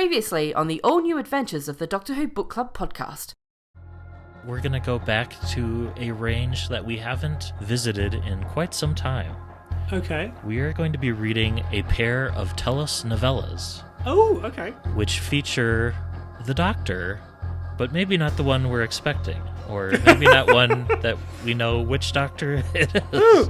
Previously on the all-new adventures of the Doctor Who Book Club podcast. We're going to go back to a range that we haven't visited in quite some time. Okay. We are going to be reading a pair of Telos Novellas. Oh, okay. Which feature the Doctor, but maybe not the one we're expecting. Or maybe not one that we know which Doctor it is.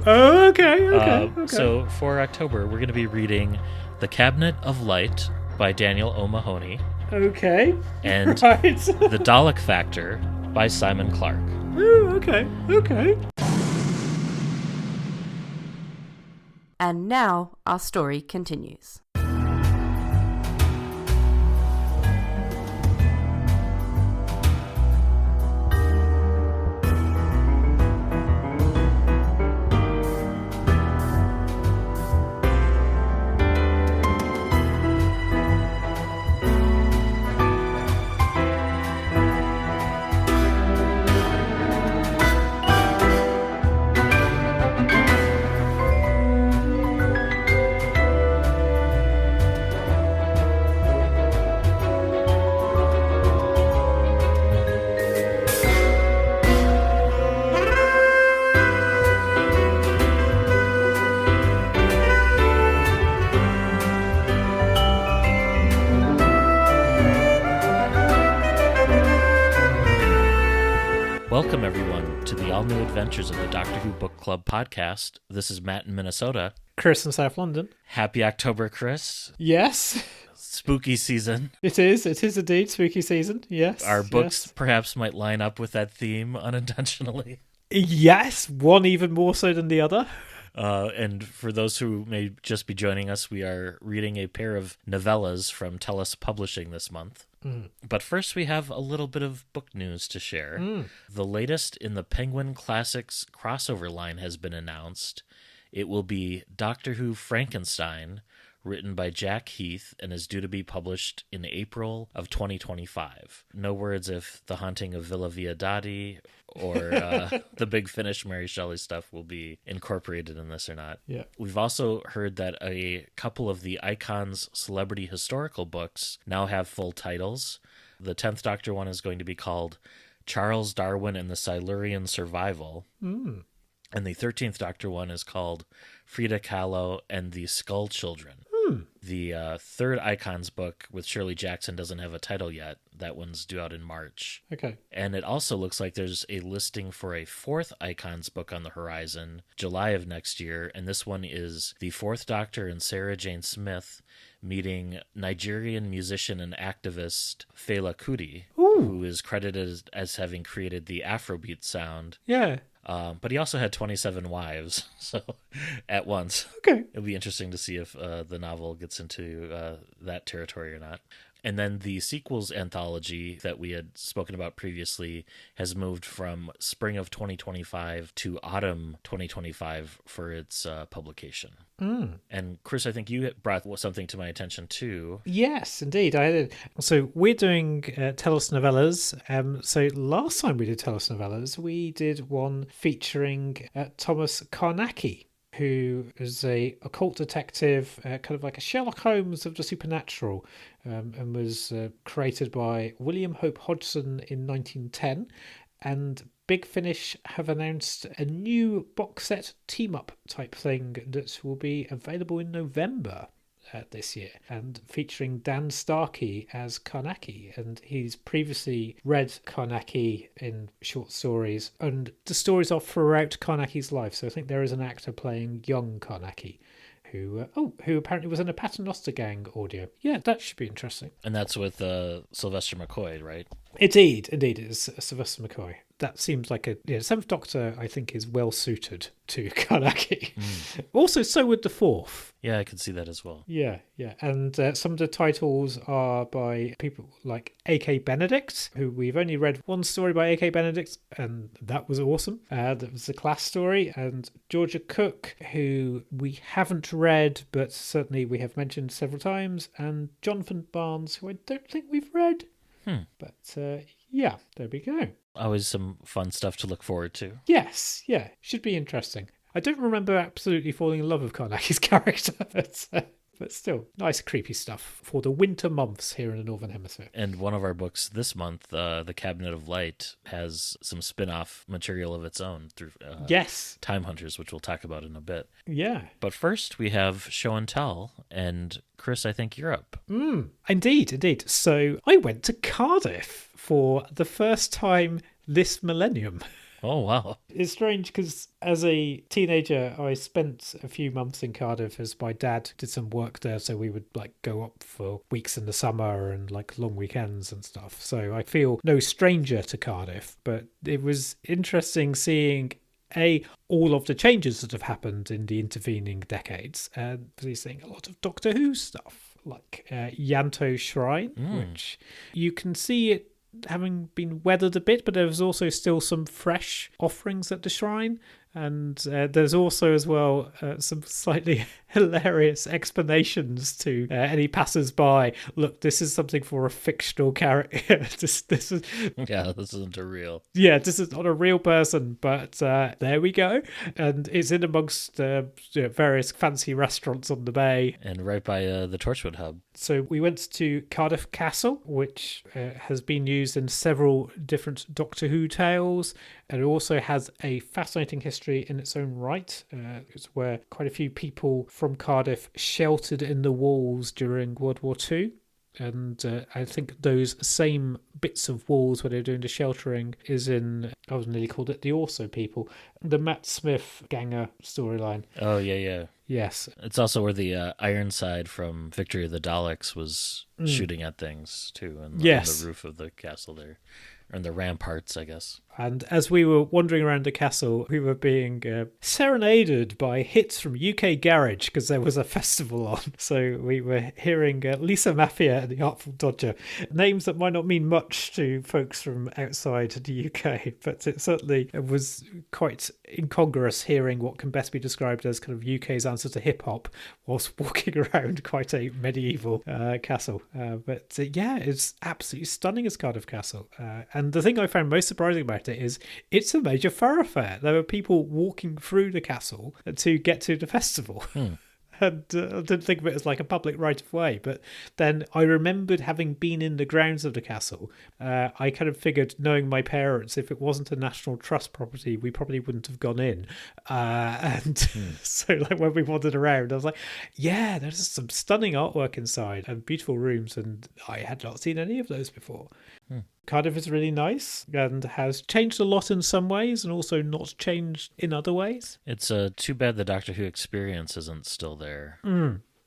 Oh, okay. So for October, we're going to be reading The Cabinet of Light by Daniel O'Mahony. Okay. And right. The Dalek Factor by Simon Clarke. Oh, okay. And now our story continues. Welcome, everyone, to the all-new adventures of the Doctor Who Book Club podcast. This is Matt in Minnesota. Chris in South London. Happy October, Chris. Yes. Spooky season. It is indeed spooky season, yes. Our books perhaps might line up with that theme unintentionally. Yes, one even more so than the other. And for those who may just be joining us, we are reading a pair of novellas from Telos Publishing this month. But first, we have a little bit of book news to share. The latest in the Penguin Classics crossover line has been announced. It will be Doctor Who Frankenstein, written by Jack Heath, and is due to be published in April of 2025. No words if The Haunting of Villa Viadati or the Big Finish Mary Shelley stuff will be incorporated in this or not. Yeah. We've also heard that a couple of the Icons celebrity historical books now have full titles. The 10th Doctor one is going to be called Charles Darwin and the Silurian Survival. And the 13th Doctor one is called Frida Kahlo and the Skull Children. The third Icons book with Shirley Jackson doesn't have a title yet. That one's due out in March. Okay. And it also looks like there's a listing for a fourth Icons book on the horizon, July of next year, and this one is the Fourth Doctor and Sarah Jane Smith meeting Nigerian musician and activist Fela Kuti, who is credited as having created the Afrobeat sound. Yeah. But he also had 27 wives, so at once. Okay. It'll be interesting to see if the novel gets into that territory or not. And then the sequels anthology that we had spoken about previously has moved from spring of 2025 to autumn 2025 for its publication. And Chris, I think you brought something to my attention too. Yes, indeed. So we're doing Telos Novellas. So last time we did Telos Novellas, we did one featuring Thomas Carnacki, who is a occult detective, kind of like a Sherlock Holmes of the supernatural, and was created by William Hope Hodgson in 1910. And Big Finish have announced a new box set team-up type thing that will be available in November this year, and featuring Dan Starkey as Carnacki. And he's previously read Carnacki in short stories, and the stories are throughout Carnacki's life. So I think there is an actor playing young Carnacki who apparently was in a Paternoster Gang audio. Yeah, that should be interesting. And that's with Sylvester McCoy, right? Indeed, it is Sylvester McCoy. That seems like Seventh Doctor, I think, is well suited to Carnacki. Also, so would the Fourth. Yeah, I could see that as well. Yeah. And some of the titles are by people like A.K. Benedict, who we've only read one story by A.K. Benedict, and that was awesome. That was a class story. And Georgia Cook, who we haven't read, but certainly we have mentioned several times. And Jonathan Barnes, who I don't think we've read. But yeah, there we go. Always some fun stuff to look forward to. Yes, yeah, should be interesting. I don't remember absolutely falling in love with Carnacki's character, but but still, nice creepy stuff for the winter months here in the Northern Hemisphere. And one of our books this month, The Cabinet of Light, has some spin-off material of its own through Yes. Time Hunters, which we'll talk about in a bit. Yeah. But first, we have Show and Tell, and Chris, I think you're up. Indeed. So I went to Cardiff for the first time this millennium. Oh, wow. It's strange because as a teenager, I spent a few months in Cardiff as my dad did some work there. So we would like go up for weeks in the summer and like long weekends and stuff. So I feel no stranger to Cardiff, but it was interesting seeing all of the changes that have happened in the intervening decades, and seeing a lot of Doctor Who stuff like Yanto Shrine, which you can see it having been weathered a bit, but there's also still some fresh offerings at the shrine. And there's also as well some slightly hilarious explanations to any passers-by. Look, this is something for a fictional character. this is This isn't a real. Yeah, this is not a real person, but there we go. And it's in amongst various fancy restaurants on the bay. And right by the Torchwood Hub. So we went to Cardiff Castle, which has been used in several different Doctor Who tales. And it also has a fascinating history in its own right. It's where quite a few people from Cardiff sheltered in the walls during World War II. And I think those same bits of walls where they're doing the sheltering is in, I was nearly called it the Also People, the Matt Smith Ganger storyline. Oh, yeah. Yes. It's also where the Ironside from Victory of the Daleks was shooting at things, too, on the roof of the castle there. Or in the ramparts, I guess. And as we were wandering around the castle, we were being serenaded by hits from UK Garage because there was a festival on. So we were hearing Lisa Mafia and the Artful Dodger, names that might not mean much to folks from outside the UK, but it certainly was quite incongruous hearing what can best be described as kind of UK's answer to hip-hop whilst walking around quite a medieval castle. But it's absolutely stunning as Cardiff Castle. And the thing I found most surprising about it is it's a major thoroughfare. There were people walking through the castle to get to the festival. And I didn't think of it as like a public right of way. But then I remembered having been in the grounds of the castle. I kind of figured, knowing my parents, if it wasn't a National Trust property, we probably wouldn't have gone in. So like when we wandered around, I was like, yeah, there's some stunning artwork inside and beautiful rooms. And I had not seen any of those before. Cardiff is really nice and has changed a lot in some ways and also not changed in other ways. It's too bad the Doctor Who experience isn't still there.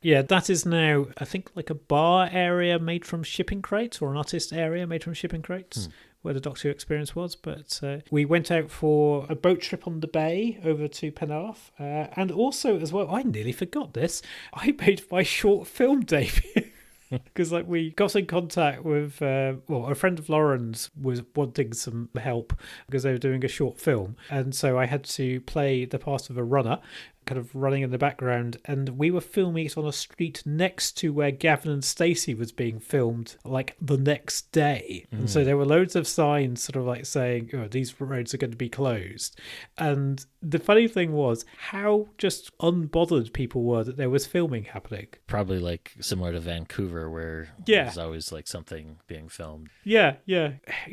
Yeah, that is now, I think, like a bar area made from shipping crates, or an artist area made from shipping crates, where the Doctor Who experience was. But we went out for a boat trip on the bay over to Penarth. And also, as well, I nearly forgot this, I made my short film debut. Because we got in contact with a friend of Lauren's was wanting some help because they were doing a short film, and so I had to play the part of a runner, kind of running in the background, and we were filming it on a street next to where Gavin and Stacey was being filmed like the next day. And so there were loads of signs sort of like saying, these roads are going to be closed. And the funny thing was how just unbothered people were that there was filming happening. Probably like similar to Vancouver, where there's always like something being filmed. Yeah.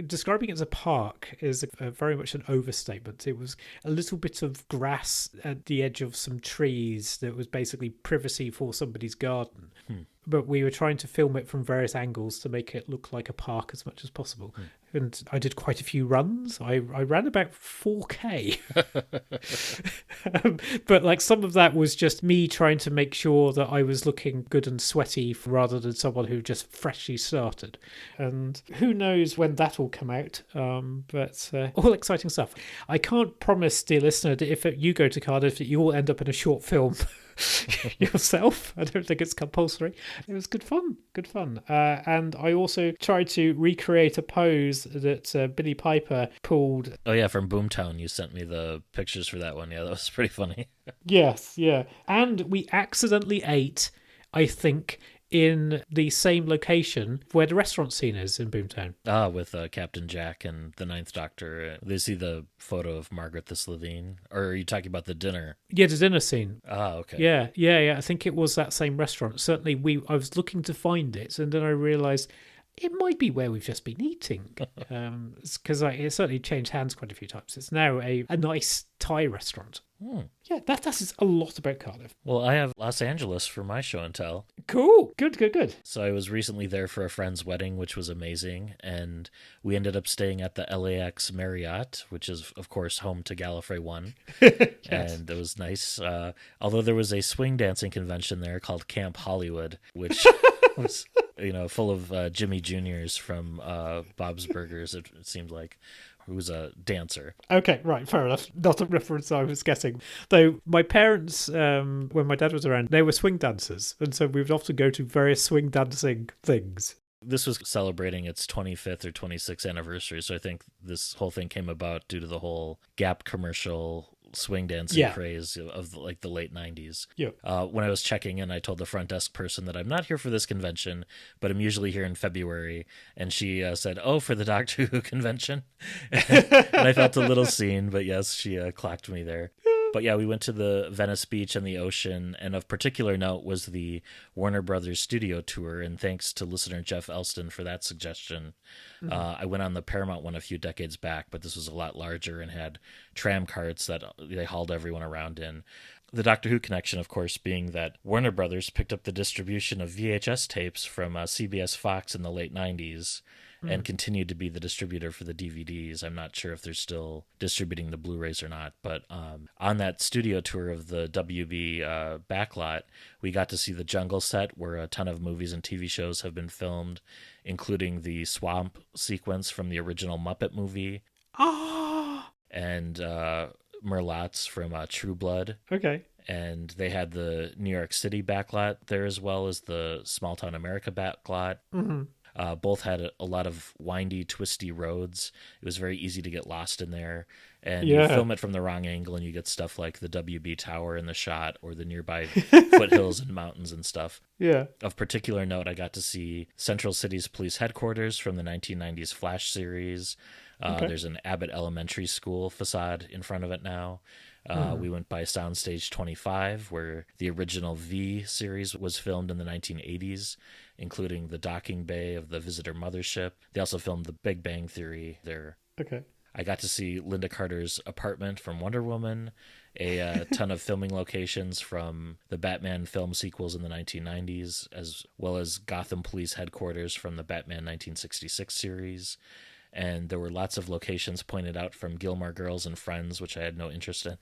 Describing it as a park is very much an overstatement. It was a little bit of grass at the edge of some trees that was basically privacy for somebody's garden. But we were trying to film it from various angles to make it look like a park as much as possible. And I did quite a few runs. I ran about 4K. But like some of that was just me trying to make sure that I was looking good and sweaty rather than someone who just freshly started. And who knows when that will come out. But all exciting stuff. I can't promise, dear listener, that if you go to Cardiff that you will end up in a short film yourself. I don't think it's compulsory. It was good fun. And I also tried to recreate a pose that Billy Piper pulled. Oh yeah, from Boomtown. You sent me the pictures for that one. Yeah, that was pretty funny. Yes, yeah. And we accidentally ate, I think, in the same location where the restaurant scene is in Boomtown. Ah, with Captain Jack and the Ninth Doctor. They see the photo of Margaret the Slitheen? Or are you talking about the dinner? Yeah, the dinner scene. Ah, okay. Yeah. I think it was that same restaurant. Certainly, I was looking to find it, and then I realised it might be where we've just been eating. Because it certainly changed hands quite a few times. It's now a nice Thai restaurant. Yeah, that is a lot about Cardiff. Well, I have Los Angeles for my show and tell. Cool. Good. So I was recently there for a friend's wedding, which was amazing. And we ended up staying at the LAX Marriott, which is, of course, home to Gallifrey 1. Yes. And it was nice. Although there was a swing dancing convention there called Camp Hollywood, which was, full of Jimmy Juniors from Bob's Burgers, it seemed like, who was a dancer. Okay, right, fair enough. Not a reference I was getting. Though my parents, when my dad was around, they were swing dancers. And so we would often go to various swing dancing things. This was celebrating its 25th or 26th anniversary. So I think this whole thing came about due to the whole Gap commercial swing dancing craze of the late 90s. Yeah. When I was checking in, I told the front desk person that I'm not here for this convention, but I'm usually here in February. And she said, "Oh, for the Doctor Who convention?" And I felt a little seen, but yes, she clocked me there. But yeah, we went to the Venice Beach and the ocean, and of particular note was the Warner Brothers studio tour, and thanks to listener Jeff Elston for that suggestion. I went on the Paramount one a few decades back, but this was a lot larger and had tram carts that they hauled everyone around in. The Doctor Who connection, of course, being that Warner Brothers picked up the distribution of VHS tapes from CBS Fox in the late 90s, and continued to be the distributor for the DVDs. I'm not sure if they're still distributing the Blu-rays or not, but on that studio tour of the WB backlot, we got to see the jungle set where a ton of movies and TV shows have been filmed, including the swamp sequence from the original Muppet movie. And Merlots from True Blood. Okay. And they had the New York City backlot there as well as the Small Town America backlot. Both had a lot of windy, twisty roads. It was very easy to get lost in there. And you film it from the wrong angle and you get stuff like the WB Tower in the shot or the nearby foothills and mountains and stuff. Yeah. Of particular note, I got to see Central City's police headquarters from the 1990s Flash series. There's an Abbott Elementary School facade in front of it now. We went by Soundstage 25, where the original V series was filmed in the 1980s, including the docking bay of the Visitor Mothership. They also filmed The Big Bang Theory there. Okay. I got to see Linda Carter's apartment from Wonder Woman, a ton of filming locations from the Batman film sequels in the 1990s, as well as Gotham Police headquarters from the Batman 1966 series. And there were lots of locations pointed out from Gilmore Girls and Friends, which I had no interest in.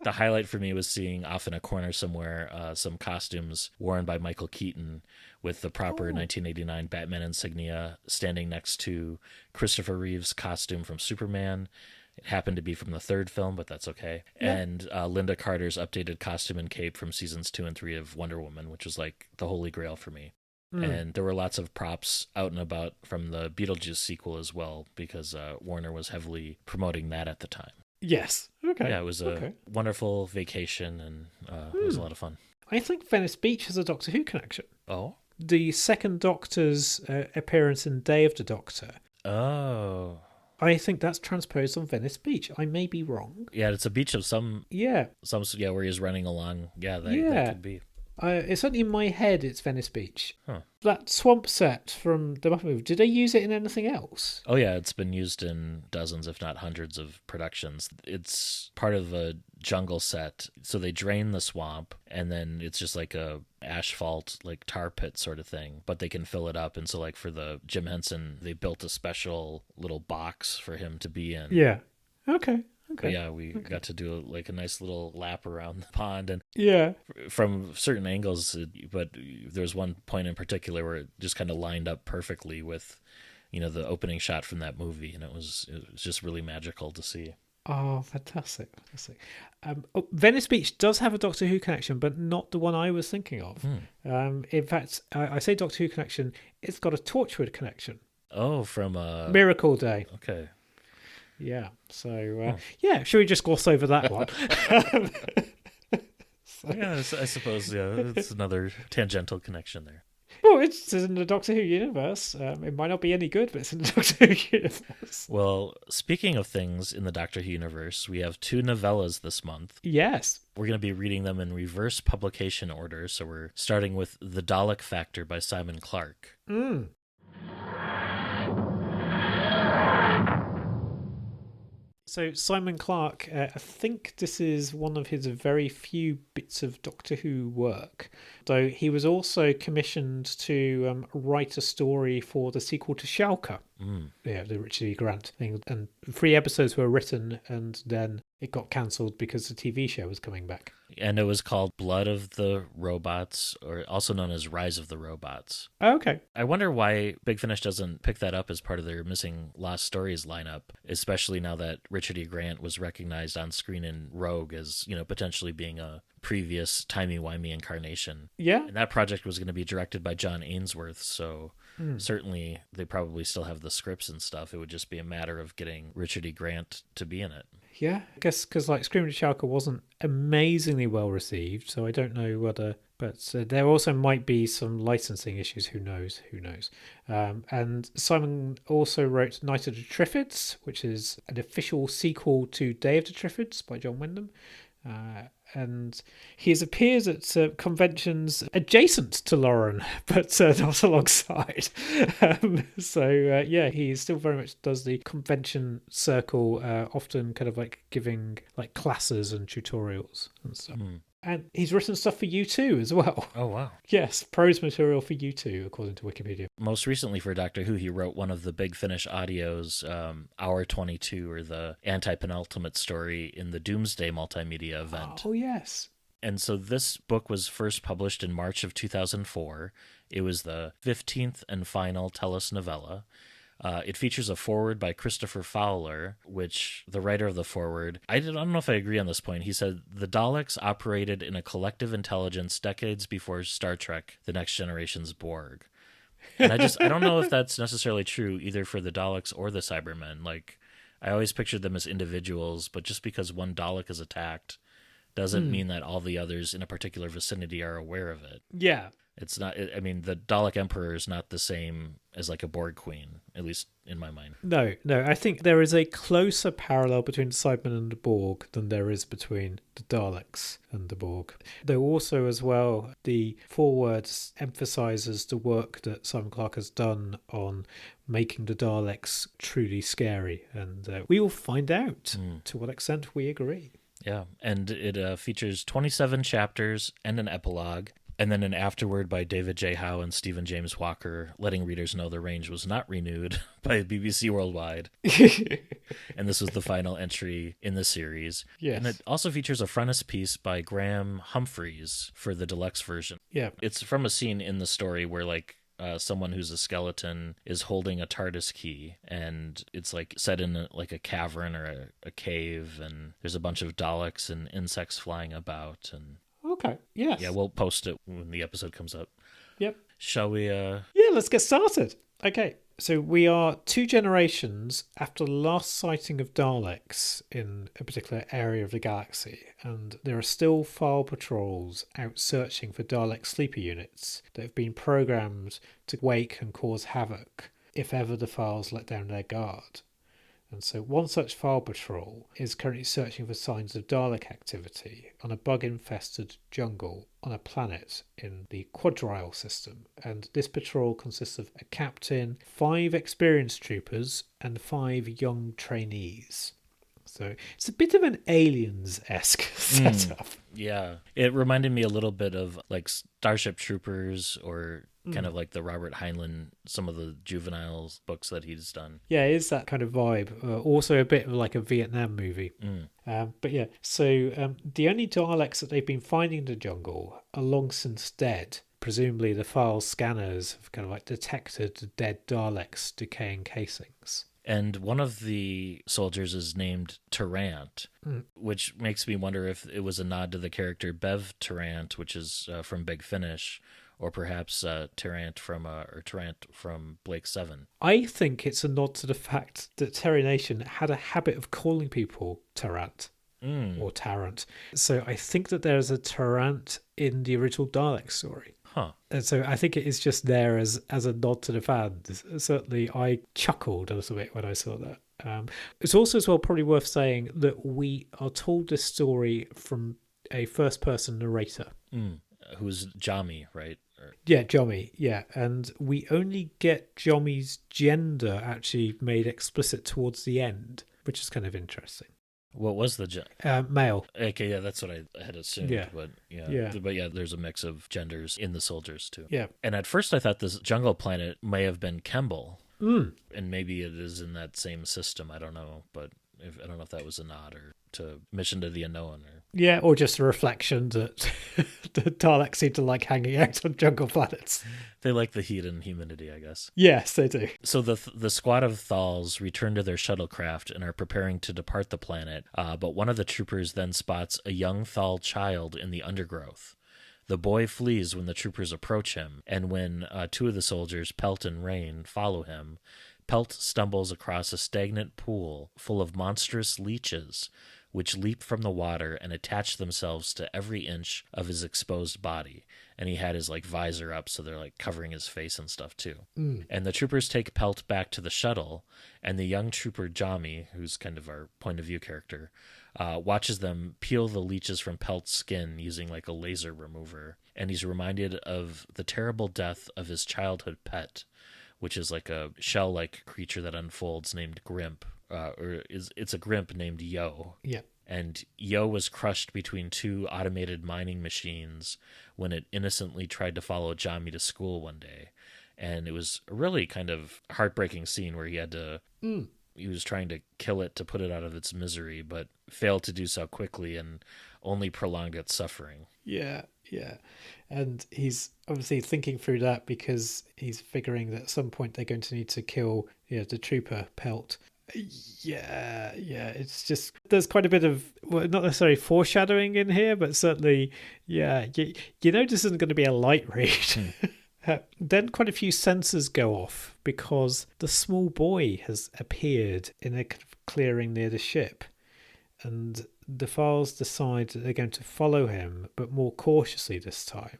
The highlight for me was seeing off in a corner somewhere some costumes worn by Michael Keaton with the proper 1989 Batman insignia standing next to Christopher Reeve's costume from Superman. It happened to be from the third film, but that's okay. Yeah. And Linda Carter's updated costume and cape from seasons 2 and 3 of Wonder Woman, which was like the holy grail for me. And there were lots of props out and about from the Beetlejuice sequel as well, because Warner was heavily promoting that at the time. Yes. Okay. Yeah, it was a wonderful vacation, and it was a lot of fun. I think Venice Beach has a Doctor Who connection. Oh? The second Doctor's appearance in Day of the Doctor. Oh. I think that's transposed on Venice Beach. I may be wrong. Yeah, it's a beach of some where he's running along. Yeah, that could be. It's certainly in my head it's Venice Beach. Huh. That swamp set from the Muppet movie, did they use it in anything else? Oh yeah, it's been used in dozens, if not hundreds of productions. It's part of a jungle set. So they drain the swamp and then it's just like a asphalt, like tar pit sort of thing, but they can fill it up. And so like for the Jim Henson, they built a special little box for him to be in. Yeah. Okay. But yeah, we got to do like a nice little lap around the pond, and from certain angles. But there was one point in particular where it just kind of lined up perfectly with, the opening shot from that movie, and it was just really magical to see. Oh, fantastic! Venice Beach does have a Doctor Who connection, but not the one I was thinking of. In fact, I say Doctor Who connection; it's got a Torchwood connection. Oh, from Miracle Day. Okay. Yeah. So, should we just gloss over that one? Yeah, I suppose, yeah, it's another tangential connection there. Well, it's in the Doctor Who universe. It might not be any good, but it's in the Doctor Who universe. Well, speaking of things in the Doctor Who universe, we have 2 novellas this month. Yes. We're going to be reading them in reverse publication order, so we're starting with The Dalek Factor by Simon Clarke. So Simon Clarke, I think this is one of his very few bits of Doctor Who work. Though he was also commissioned to write a story for the sequel to Schalke. Yeah, the Richard E. Grant thing. And 3 episodes were written, and then it got cancelled because the TV show was coming back. And it was called Blood of the Robots, or also known as Rise of the Robots. Oh, okay. I wonder why Big Finish doesn't pick that up as part of their Missing Lost Stories lineup, especially now that Richard E. Grant was recognized on screen in Rogue as, potentially being a previous timey-wimey incarnation. Yeah. And that project was going to be directed by John Ainsworth, so certainly they probably still have the scripts and stuff. It would just be a matter of getting Richard E. Grant to be in it. Yeah, I guess because Scream to Schalke wasn't amazingly well received, so I don't know whether. But there also might be some licensing issues. Who knows? And Simon also wrote Night of the Triffids, which is an official sequel to Day of the Triffids by John Wyndham. And he appears at conventions adjacent to Lauren, but not alongside. He still very much does the convention circle, often kind of like giving like classes and tutorials and stuff. And he's written stuff for U2 as well. Oh, wow. Yes, prose material for U2, according to Wikipedia. Most recently for Doctor Who, he wrote one of the Big Finish audios, Hour 22, or the anti-penultimate story in the Doomsday multimedia event. Oh, yes. And so this book was first published in March of 2004. It was the 15th and final Telos novella. It features a foreword by Christopher Fowler, which the writer of the foreword, I don't know if I agree on this point. He said, the Daleks operated in a collective intelligence decades before Star Trek, The Next Generation's Borg. And I don't know if that's necessarily true either for the Daleks or the Cybermen. Like, I always pictured them as individuals, but just because one Dalek is attacked doesn't mean that all the others in a particular vicinity are aware of it. Yeah. It's not, the Dalek Emperor is not the same as like a Borg Queen, at least in my mind. No, I think there is a closer parallel between the Cybermen and the Borg than there is between the Daleks and the Borg. Though also as well, the foreword emphasises the work that Simon Clarke has done on making the Daleks truly scary. And we will find out to what extent we agree. Yeah, and it features 27 chapters and an epilogue. And then an afterword by David J. Howe and Stephen James Walker, letting readers know the range was not renewed by BBC Worldwide. And this was the final entry in the series. Yes. And it also features a frontispiece by Graham Humphreys for the deluxe version. Yeah. It's from a scene in the story where someone who's a skeleton is holding a TARDIS key, and it's like set in a cavern or a cave, and there's a bunch of Daleks and insects flying about, and okay, yes. yeah, we'll post it when the episode comes up. Yep. Shall we? Yeah, let's get started. Okay, so we are 2 generations after the last sighting of Daleks in a particular area of the galaxy, and there are still file patrols out searching for Dalek sleeper units that have been programmed to wake and cause havoc if ever the files let down their guard. And so one such file patrol is currently searching for signs of Dalek activity on a bug-infested jungle on a planet in the Quadrile system. And this patrol consists of a captain, 5 experienced troopers, and 5 young trainees. So it's a bit of an Aliens-esque setup. Yeah. It reminded me a little bit of like Starship Troopers, or kind of like the Robert Heinlein, some of the Juveniles books that he's done. Yeah, it is that kind of vibe. Also a bit of like a Vietnam movie. But yeah, so the only Daleks that they've been finding in the jungle are long since dead. Presumably the file scanners have kind of like detected the dead Daleks' decaying casings. And one of the soldiers is named Tarrant, which makes me wonder if it was a nod to the character Bev Tarrant, which is from Big Finish, or perhaps Tarrant from Blake 7. I think it's a nod to the fact that Terry Nation had a habit of calling people Tarrant. or Tarrant. So I think that there's a Tarrant in the original Dalek story. Huh. And so I think it is just there as a nod to the fans. Certainly, I chuckled a little bit when I saw that. It's also as well probably worth saying that we are told this story from a first-person narrator. Who's Jami, right? Yeah, Jommy, yeah. And we only get Jommy's gender actually made explicit towards the end, which is kind of interesting. What was the male? Okay, yeah, that's what I had assumed. Yeah. But yeah, there's a mix of genders in the soldiers too. Yeah. And at first I thought this jungle planet may have been Kemble. And maybe it is in that same system. I don't know, but I don't know if that was a nod or to Mission to the Unknown. Yeah, or just a reflection that the Daleks seem to like hanging out on jungle planets. They like the heat and humidity, I guess. Yes, they do. So the squad of Thals return to their shuttlecraft and are preparing to depart the planet, but one of the troopers then spots a young Thal child in the undergrowth. The boy flees when the troopers approach him, and when two of the soldiers, Pelt and Rain, follow him, Pelt stumbles across a stagnant pool full of monstrous leeches, which leap from the water and attach themselves to every inch of his exposed body. And he had his visor up, so they're covering his face and stuff too. And the troopers take Pelt back to the shuttle, and the young trooper Jami, who's kind of our point of view character, watches them peel the leeches from Pelt's skin using a laser remover. And he's reminded of the terrible death of his childhood pet, which is a shell-like creature that unfolds named Grimp. It's a Grimp named Yo. Yeah. And Yo was crushed between two automated mining machines when it innocently tried to follow Jami to school one day. And it was a really kind of heartbreaking scene where he had to... He was trying to kill it to put it out of its misery, but failed to do so quickly and only prolonged its suffering. Yeah, yeah. And he's obviously thinking through that because he's figuring that at some point they're going to need to kill the trooper Pelt. Yeah, it's just there's quite a bit of not necessarily foreshadowing in here, but certainly you know this isn't going to be a light read. Then quite a few sensors go off because the small boy has appeared in a kind of clearing near the ship, and the Thals decide that they're going to follow him, but more cautiously this time.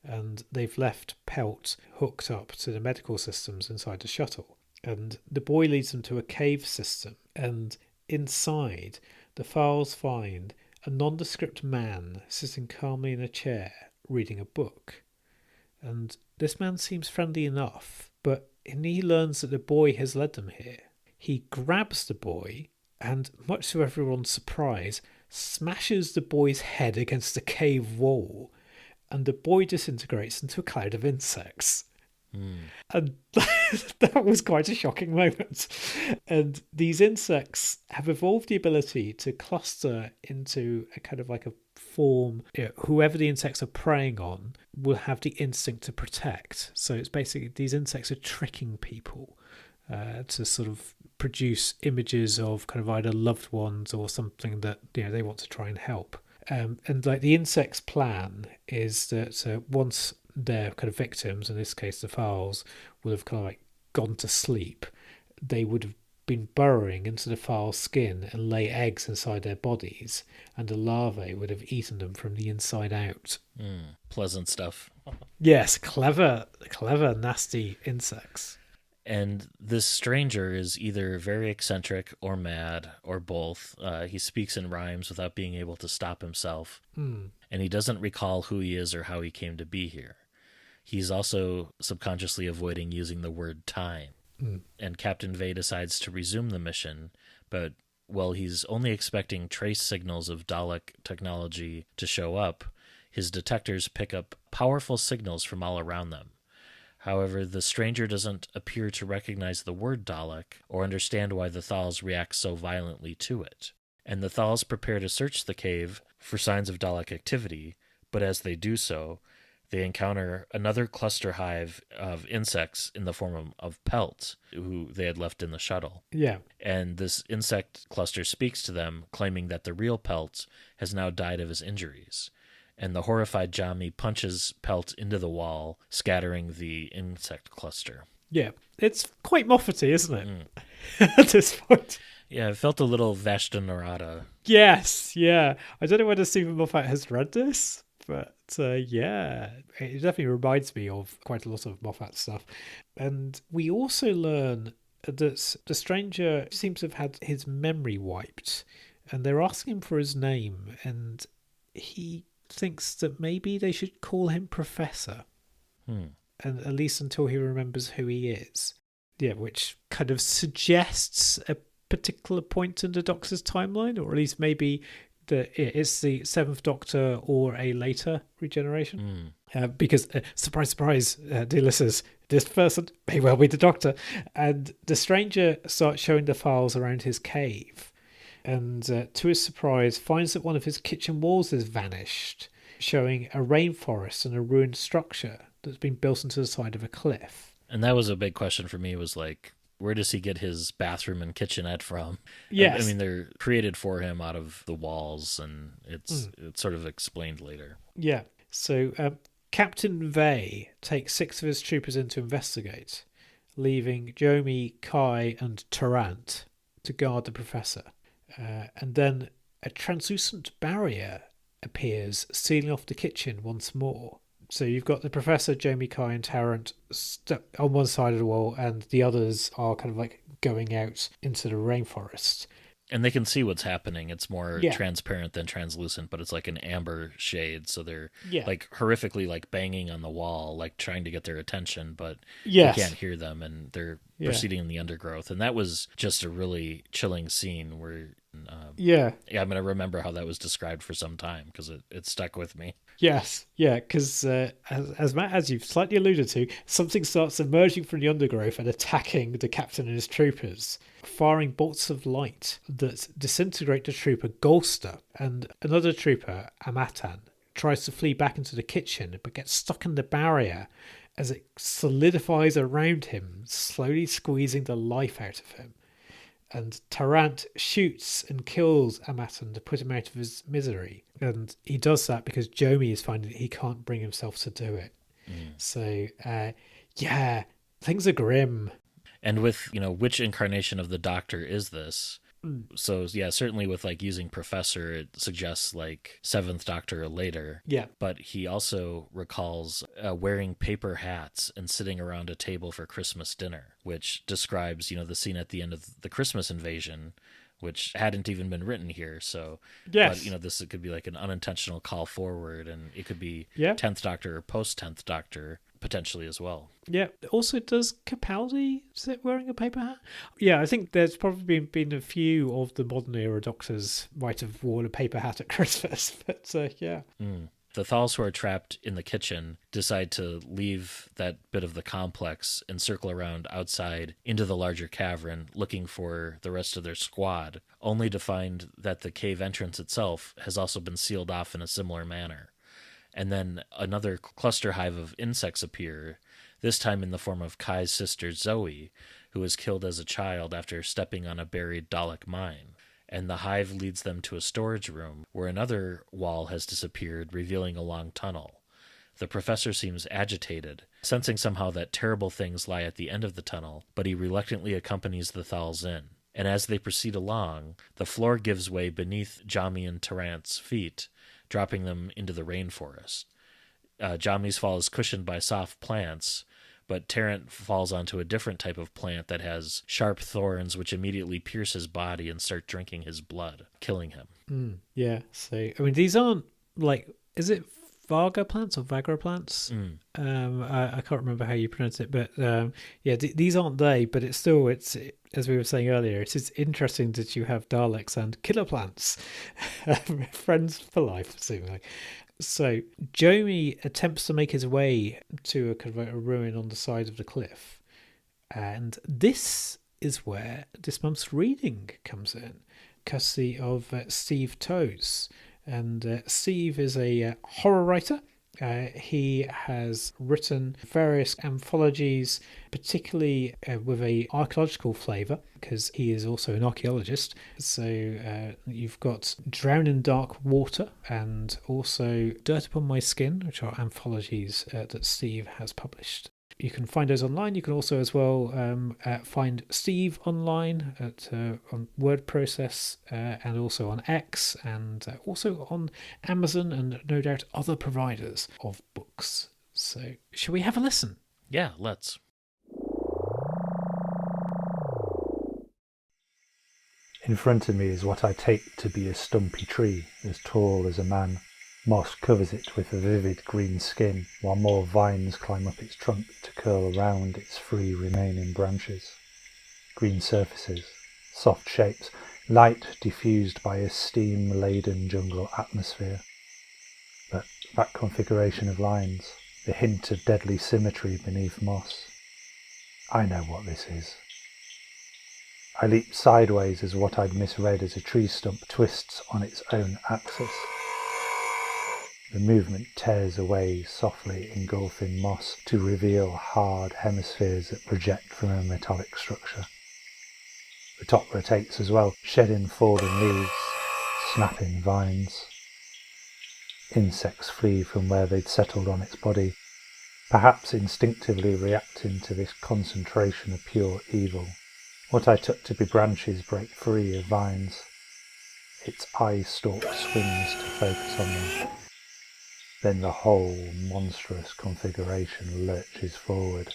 And they've left Pelt hooked up to the medical systems inside the shuttle. And the boy leads them to a cave system, and inside, the Thals find a nondescript man sitting calmly in a chair, reading a book. And this man seems friendly enough, but he learns that the boy has led them here. He grabs the boy, and much to everyone's surprise, smashes the boy's head against the cave wall, and the boy disintegrates into a cloud of insects. And that was quite a shocking moment. And these insects have evolved the ability to cluster into a kind of a form. Whoever the insects are preying on will have the instinct to protect. So it's basically these insects are tricking people to sort of produce images of kind of either loved ones or something that they want to try and help. And the insect's plan is that once their kind of victims, in this case the Thals, would have kind of gone to sleep, they would have been burrowing into the Thals' skin and lay eggs inside their bodies, and the larvae would have eaten them from the inside out. Pleasant stuff. Yes, clever, nasty insects. And this stranger is either very eccentric or mad or both. He speaks in rhymes without being able to stop himself. And he doesn't recall who he is or how he came to be here. He's also subconsciously avoiding using the word time. And Captain Vey decides to resume the mission, but while he's only expecting trace signals of Dalek technology to show up, his detectors pick up powerful signals from all around them. However, the stranger doesn't appear to recognize the word Dalek or understand why the Thals react so violently to it. And the Thals prepare to search the cave for signs of Dalek activity, but as they do so, they encounter another cluster hive of insects in the form of Pelt, who they had left in the shuttle. Yeah. And this insect cluster speaks to them, claiming that the real Pelt has now died of his injuries. And the horrified Jami punches Pelt into the wall, scattering the insect cluster. Yeah, it's quite Moffat-y, isn't it? At this point. Yeah, it felt a little Vashta Narada. Yes, yeah. I don't know whether Stephen Moffat has read this, but yeah, it definitely reminds me of quite a lot of Moffat stuff. And we also learn that the stranger seems to have had his memory wiped, and they're asking him for his name, and he thinks that maybe they should call him Professor, and at least until he remembers who he is. Yeah, which kind of suggests a particular point in the Doctor's timeline, or at least maybe it's the Seventh Doctor or a later regeneration. Because, surprise, surprise, dear listeners, this person may well be the Doctor. And the stranger starts showing the files around his cave, and to his surprise finds that one of his kitchen walls has vanished, showing a rainforest and a ruined structure that's been built into the side of a cliff. And that was a big question for me, was like, where does he get his bathroom and kitchenette from? Yes. I mean, they're created for him out of the walls, and it's sort of explained later. Yeah. So Captain Vey takes 6 of his troopers in to investigate, leaving Jomi, Kai, and Tarrant to guard the Professor. And then a translucent barrier appears, sealing off the kitchen once more. So you've got the Professor, Jomi, Kai, and Tarrant on one side of the wall, and the others are kind of like going out into the rainforest. And they can see what's happening. It's more transparent than translucent, but it's like an amber shade. So they're like horrifically like banging on the wall, like trying to get their attention, but you can't hear them, and they're proceeding in the undergrowth. And that was just a really chilling scene where I'm going to remember how that was described for some time, because it stuck with me. Yes, yeah, because as Matt, as you've slightly alluded to, something starts emerging from the undergrowth and attacking the captain and his troopers, firing bolts of light that disintegrate the trooper Golster, and another trooper, Amatan, tries to flee back into the kitchen but gets stuck in the barrier as it solidifies around him, slowly squeezing the life out of him. And Tarrant shoots and kills Amatan to put him out of his misery. And he does that because Jomi is finding that he can't bring himself to do it. So, things are grim. And with, which incarnation of the Doctor is this? So, yeah, certainly with, like, using Professor, it suggests, like, 7th Doctor or later. Yeah. But he also recalls wearing paper hats and sitting around a table for Christmas dinner, which describes, the scene at the end of the Christmas Invasion, which hadn't even been written here. So, yes. But, this could be, like, an unintentional call forward, and it could be 10th Doctor or post-10th Doctor, potentially as well. Yeah. Also, does Capaldi sit wearing a paper hat? Yeah, I think there's probably been a few of the modern era Doctors might have worn a paper hat at Christmas, but yeah. The Thals who are trapped in the kitchen decide to leave that bit of the complex and circle around outside into the larger cavern, looking for the rest of their squad, only to find that the cave entrance itself has also been sealed off in a similar manner. And then another cluster hive of insects appear, this time in the form of Kai's sister Zoe, who was killed as a child after stepping on a buried Dalek mine. And the hive leads them to a storage room where another wall has disappeared, revealing a long tunnel. The Professor seems agitated, sensing somehow that terrible things lie at the end of the tunnel, but he reluctantly accompanies the Thals in. And as they proceed along, the floor gives way beneath Jomi and Tarrant's feet, dropping them into the rainforest. Jomi's fall is cushioned by soft plants, but Tarrant falls onto a different type of plant that has sharp thorns which immediately pierce his body and start drinking his blood, killing him. Yeah, so, I mean, these aren't, like, is it Vaga plants or Vagra plants? I can't remember how you pronounce it, but these aren't they, but it's as we were saying earlier, it is interesting that you have Daleks and killer plants, friends for life, seemingly. So Jomi attempts to make his way to a kind of a ruin on the side of the cliff, and this is where this month's reading comes in, courtesy of Steve Toes. And Steve is a horror writer. He has written various anthologies, particularly with a archaeological flavour, because he is also an archaeologist. So you've got Drown in Dark Water and also Dirt Upon My Skin, which are anthologies that Steve has published. You can find us online. You can also as well find Steve online on Word Process and also on X and also on Amazon and no doubt other providers of books. So shall we have a listen? Yeah, let's. In front of me is what I take to be a stumpy tree, as tall as a man. Moss covers it with a vivid green skin, while more vines climb up its trunk to curl around its free remaining branches. Green surfaces, soft shapes, light diffused by a steam-laden jungle atmosphere. But that configuration of lines, the hint of deadly symmetry beneath moss. I know what this is. I leap sideways as what I'd misread as a tree stump twists on its own axis. The movement tears away, softly engulfing moss to reveal hard hemispheres that project from a metallic structure. The top rotates as well, shedding fallen leaves, snapping vines. Insects flee from where they'd settled on its body, perhaps instinctively reacting to this concentration of pure evil. What I took to be branches break free of vines. Its eye stalk swings to focus on them. Then the whole monstrous configuration lurches forward,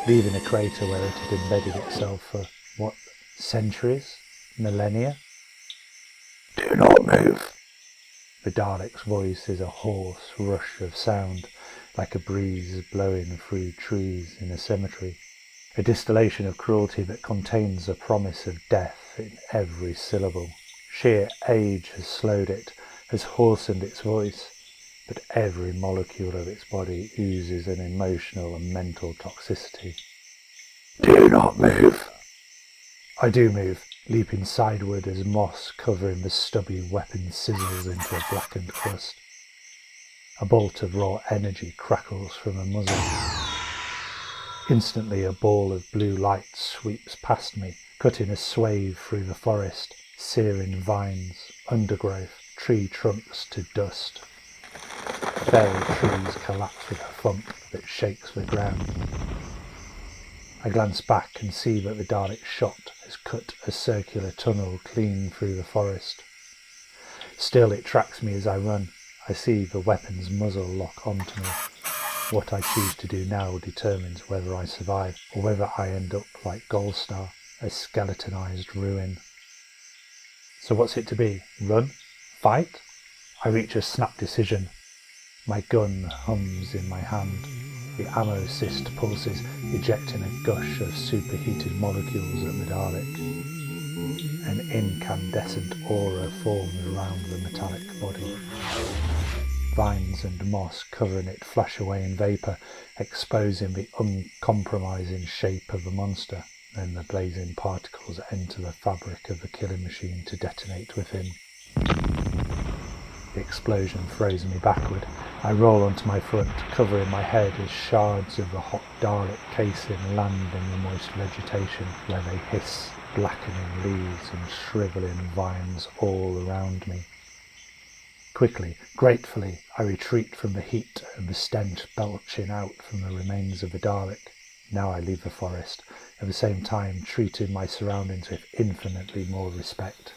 leaving a crater where it had embedded itself for, what, centuries? Millennia? Do not move. The Dalek's voice is a hoarse rush of sound, like a breeze blowing through trees in a cemetery. A distillation of cruelty that contains a promise of death in every syllable. Sheer age has slowed it, has hoarsened its voice, but every molecule of its body oozes an emotional and mental toxicity. Do not move. I do move, leaping sideward as moss covering the stubby weapon sizzles into a blackened crust. A bolt of raw energy crackles from a muzzle. Instantly a ball of blue light sweeps past me, cutting a swathe through the forest, searing vines, undergrowth, tree trunks to dust. Felled trees collapse with a thump that shakes the ground. I glance back and see that the Dalek shot has cut a circular tunnel clean through the forest. Still it tracks me as I run. I see the weapon's muzzle lock onto me. What I choose to do now determines whether I survive or whether I end up like Goldstar, a skeletonized ruin. So what's it to be? Run? Fight? I reach a snap decision. My gun hums in my hand. The ammo cyst pulses, ejecting a gush of superheated molecules at the Dalek. An incandescent aura forms around the metallic body. Vines and moss covering it flash away in vapour, exposing the uncompromising shape of the monster. Then the blazing particles enter the fabric of the killing machine to detonate within. The explosion throws me backward. I roll onto my front, covering my head as shards of the hot Dalek casing land in the moist vegetation, where they hiss, blackening leaves and shrivelling vines all around me. Quickly, gratefully, I retreat from the heat and the stench belching out from the remains of the Dalek. Now I leave the forest, at the same time treating my surroundings with infinitely more respect.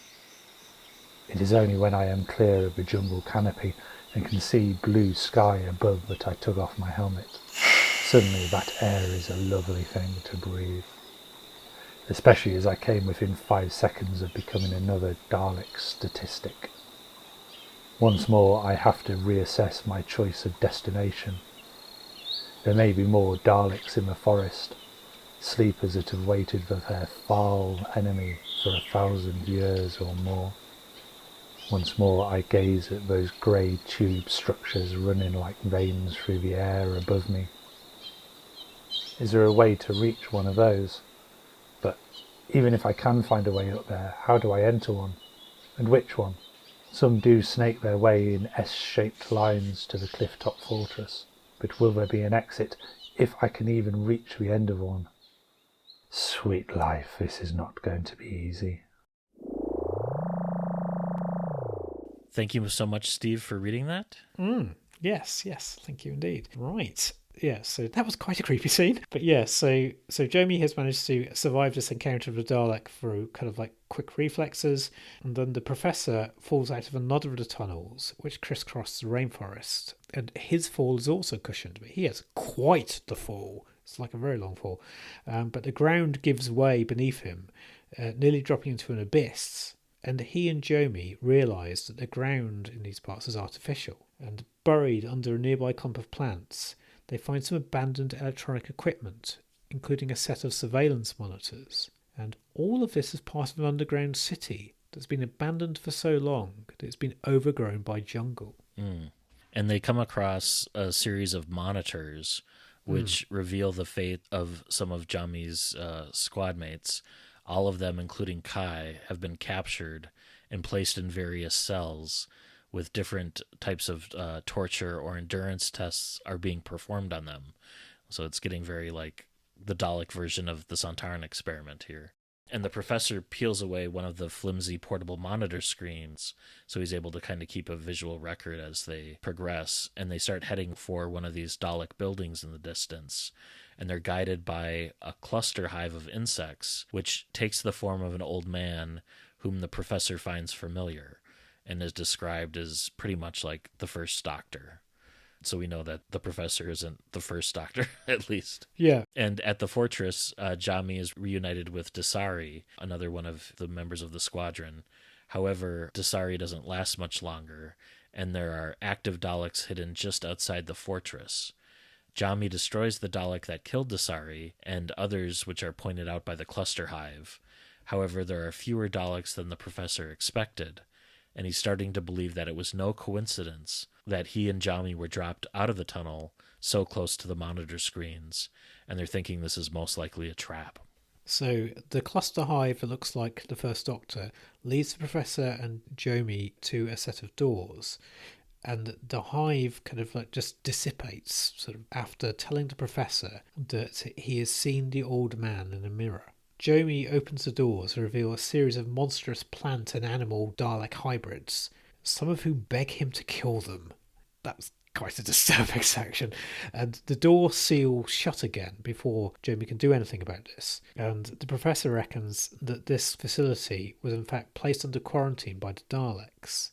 It is only when I am clear of the jungle canopy and can see blue sky above that I tug off my helmet. Suddenly that air is a lovely thing to breathe. Especially as I came within 5 seconds of becoming another Dalek statistic. Once more I have to reassess my choice of destination. There may be more Daleks in the forest, sleepers that have waited for their foul enemy for 1,000 years or more. Once more I gaze at those grey tube structures running like veins through the air above me. Is there a way to reach one of those? But even if I can find a way up there, how do I enter one? And which one? Some do snake their way in S-shaped lines to the cliff-top fortress, but will there be an exit, if I can even reach the end of one? Sweet life, this is not going to be easy. Thank you so much, Steve, for reading that. Yes, thank you indeed. Right. Yeah, so that was quite a creepy scene. But yeah, so Jomi has managed to survive this encounter with the Dalek through kind of like quick reflexes, and then the Professor falls out of another of the tunnels, which crisscross the rainforest. And his fall is also cushioned, but he has quite the fall. It's like a very long fall. But the ground gives way beneath him, nearly dropping into an abyss. And he and Jomi realise that the ground in these parts is artificial. And buried under a nearby clump of plants, they find some abandoned electronic equipment, including a set of surveillance monitors. And all of this is part of an underground city that's been abandoned for so long that it's been overgrown by jungle. And they come across a series of monitors which reveal the fate of some of Jomi's squad mates. All of them, including Kai, have been captured and placed in various cells with different types of torture or endurance tests are being performed on them. So it's getting very like the Dalek version of the Sontaran experiment here. And the Professor peels away one of the flimsy portable monitor screens, so he's able to kind of keep a visual record as they progress, and they start heading for one of these Dalek buildings in the distance. And they're guided by a cluster hive of insects, which takes the form of an old man whom the Professor finds familiar and is described as pretty much like the first Doctor. So we know that the Professor isn't the first Doctor, at least. Yeah. And at the fortress, Jami is reunited with Dasari, another one of the members of the squadron. However, Dasari doesn't last much longer, and there are active Daleks hidden just outside the fortress. Jami destroys the Dalek that killed Dasari, and others which are pointed out by the cluster hive. However, there are fewer Daleks than the Professor expected, and he's starting to believe that it was no coincidence that he and Jami were dropped out of the tunnel so close to the monitor screens, and they're thinking this is most likely a trap. So the cluster hive that looks like the First Doctor leads the Professor and Jomi to a set of doors, and the hive kind of like just dissipates sort of after telling the Professor that he has seen the old man in a mirror. Jomi opens the doors to reveal a series of monstrous plant and animal Dalek hybrids, some of whom beg him to kill them. That's quite a disturbing section. And the door seals shut again before Jomi can do anything about this. And the Professor reckons that this facility was in fact placed under quarantine by the Daleks.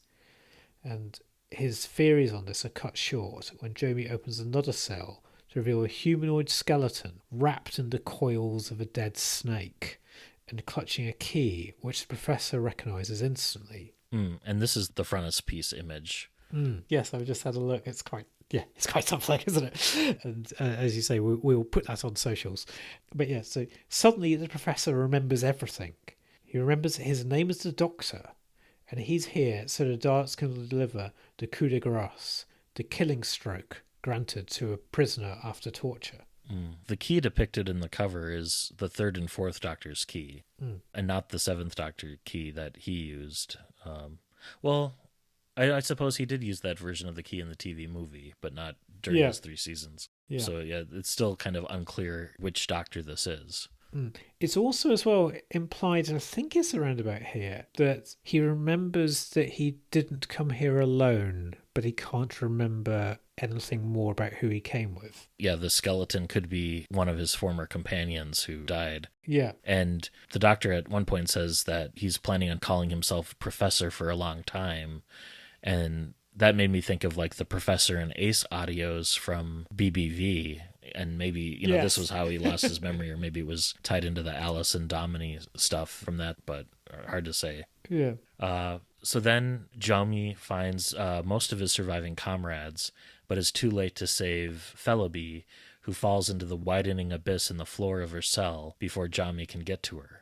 And his theories on this are cut short when Jomi opens another cell to reveal a humanoid skeleton wrapped in the coils of a dead snake and clutching a key which the Professor recognises instantly. And this is the frontispiece image. Yes, I've just had a look. It's quite something, isn't it? And as you say, we'll put that on socials. But yeah, so suddenly the Professor remembers everything. He remembers his name is the Doctor, and he's here so the Daleks can deliver the coup de grace, the killing stroke granted to a prisoner after torture. The key depicted in the cover is the third and fourth Doctor's key, and not the seventh Doctor key that he used. Well, I suppose he did use that version of the key in the TV movie, but not during his 3 seasons. Yeah. So yeah, it's still kind of unclear which Doctor this is. It's also as well implied, and I think it's around about here, that he remembers that he didn't come here alone, but he can't remember anything more about who he came with. Yeah, the skeleton could be one of his former companions who died. Yeah. And the Doctor at one point says that he's planning on calling himself Professor for a long time, and that made me think of like the Professor and Ace audios from BBV. And maybe, this was how he lost his memory, or maybe it was tied into the Alice and Domini stuff from that, but hard to say. Yeah. So then Jami finds most of his surviving comrades, but is too late to save Fellaby, who falls into the widening abyss in the floor of her cell before Jami can get to her.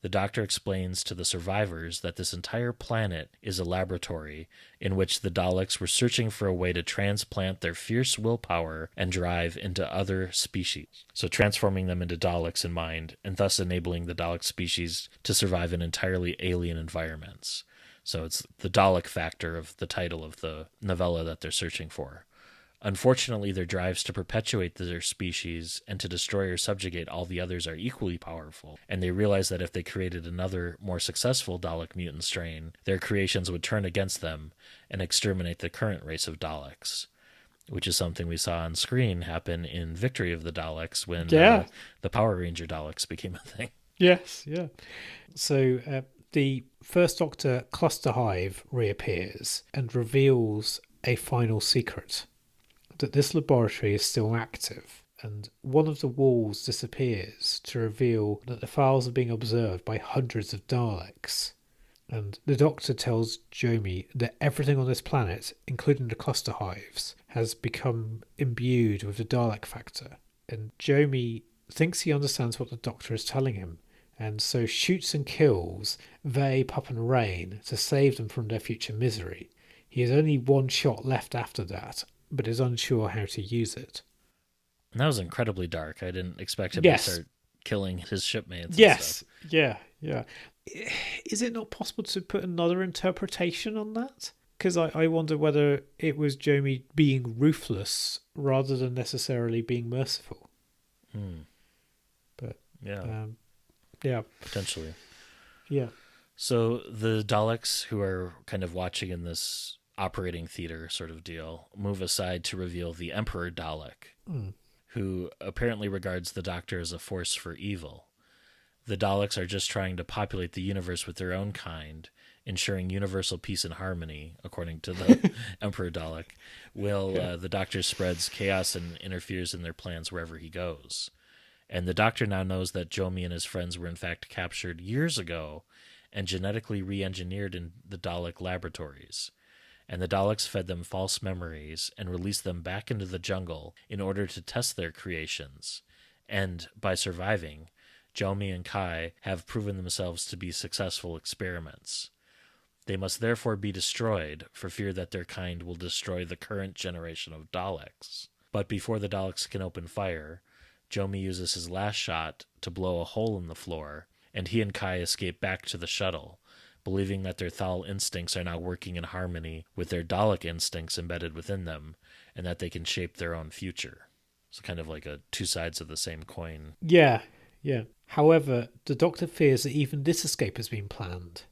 The Doctor explains to the survivors that this entire planet is a laboratory in which the Daleks were searching for a way to transplant their fierce willpower and drive into other species. So transforming them into Daleks in mind, and thus enabling the Dalek species to survive in entirely alien environments. So it's the Dalek Factor of the title of the novella that they're searching for. Unfortunately, their drives to perpetuate their species and to destroy or subjugate all the others are equally powerful, and they realize that if they created another, more successful Dalek mutant strain, their creations would turn against them and exterminate the current race of Daleks. which is something we saw on screen happen in Victory of the Daleks when the Power Ranger Daleks became a thing. Yes, yeah. So the First Doctor cluster hive reappears and reveals a final secret, that this laboratory is still active, and one of the walls disappears to reveal that the files are being observed by hundreds of Daleks. And the Doctor tells Jomi that everything on this planet, including the cluster hives, has become imbued with the Dalek Factor. And Jomi thinks he understands what the Doctor is telling him, and so shoots and kills Vay, Pup and Rain to save them from their future misery. He has only one shot left after that, but is unsure how to use it. And that was incredibly dark. I didn't expect him to start killing his shipmates. Yes, yeah. Is it not possible to put another interpretation on that? Because I wonder whether it was Jomi being ruthless rather than necessarily being merciful. But yeah, potentially. Yeah. So the Daleks, who are kind of watching in this operating theater sort of deal, move aside to reveal the Emperor Dalek, who apparently regards the Doctor as a force for evil. The Daleks are just trying to populate the universe with their own kind, ensuring universal peace and harmony, according to the Emperor Dalek, while the Doctor spreads chaos and interferes in their plans wherever he goes. And the Doctor now knows that Jomi and his friends were in fact captured years ago and genetically re-engineered in the Dalek laboratories. And the Daleks fed them false memories and released them back into the jungle in order to test their creations. And by surviving, Jomi and Kai have proven themselves to be successful experiments. They must therefore be destroyed for fear that their kind will destroy the current generation of Daleks. But before the Daleks can open fire, Jomi uses his last shot to blow a hole in the floor, and he and Kai escape back to the shuttle, believing that their Thal instincts are now working in harmony with their Dalek instincts embedded within them, and that they can shape their own future. So kind of like two sides of the same coin. Yeah. However, the Doctor fears that even this escape has been planned.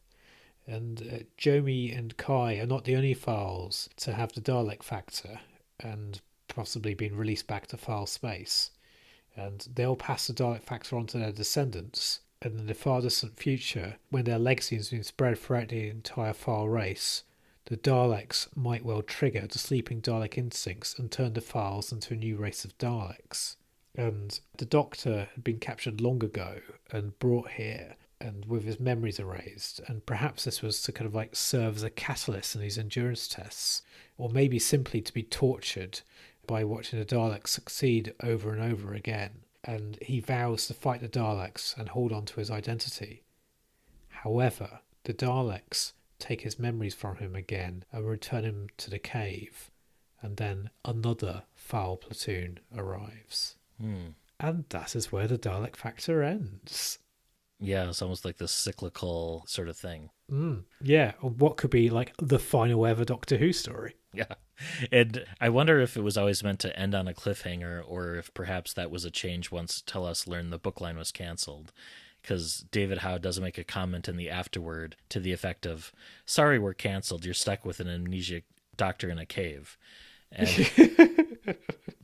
And Jomi and Kai are not the only files to have the Dalek Factor and possibly been released back to file space. And they'll pass the Dalek Factor on to their descendants. And in the far distant future, when their legacy has been spread throughout the entire file race, the Daleks might well trigger the sleeping Dalek instincts and turn the files into a new race of Daleks. And the Doctor had been captured long ago and brought here, and with his memories erased, and perhaps this was to kind of like serve as a catalyst in these endurance tests, or maybe simply to be tortured by watching the Daleks succeed over and over again, and he vows to fight the Daleks and hold on to his identity. However, the Daleks take his memories from him again and return him to the cave, and then another foul platoon arrives. And that is where the Dalek Factor ends. Yeah, it's almost like this cyclical sort of thing. Yeah, or what could be like the final ever Doctor Who story. Yeah. And I wonder if it was always meant to end on a cliffhanger, or if perhaps that was a change once Telos learned the book line was cancelled. Because David Howe does make a comment in the afterword to the effect of, "Sorry, we're cancelled. You're stuck with an amnesiac Doctor in a cave." And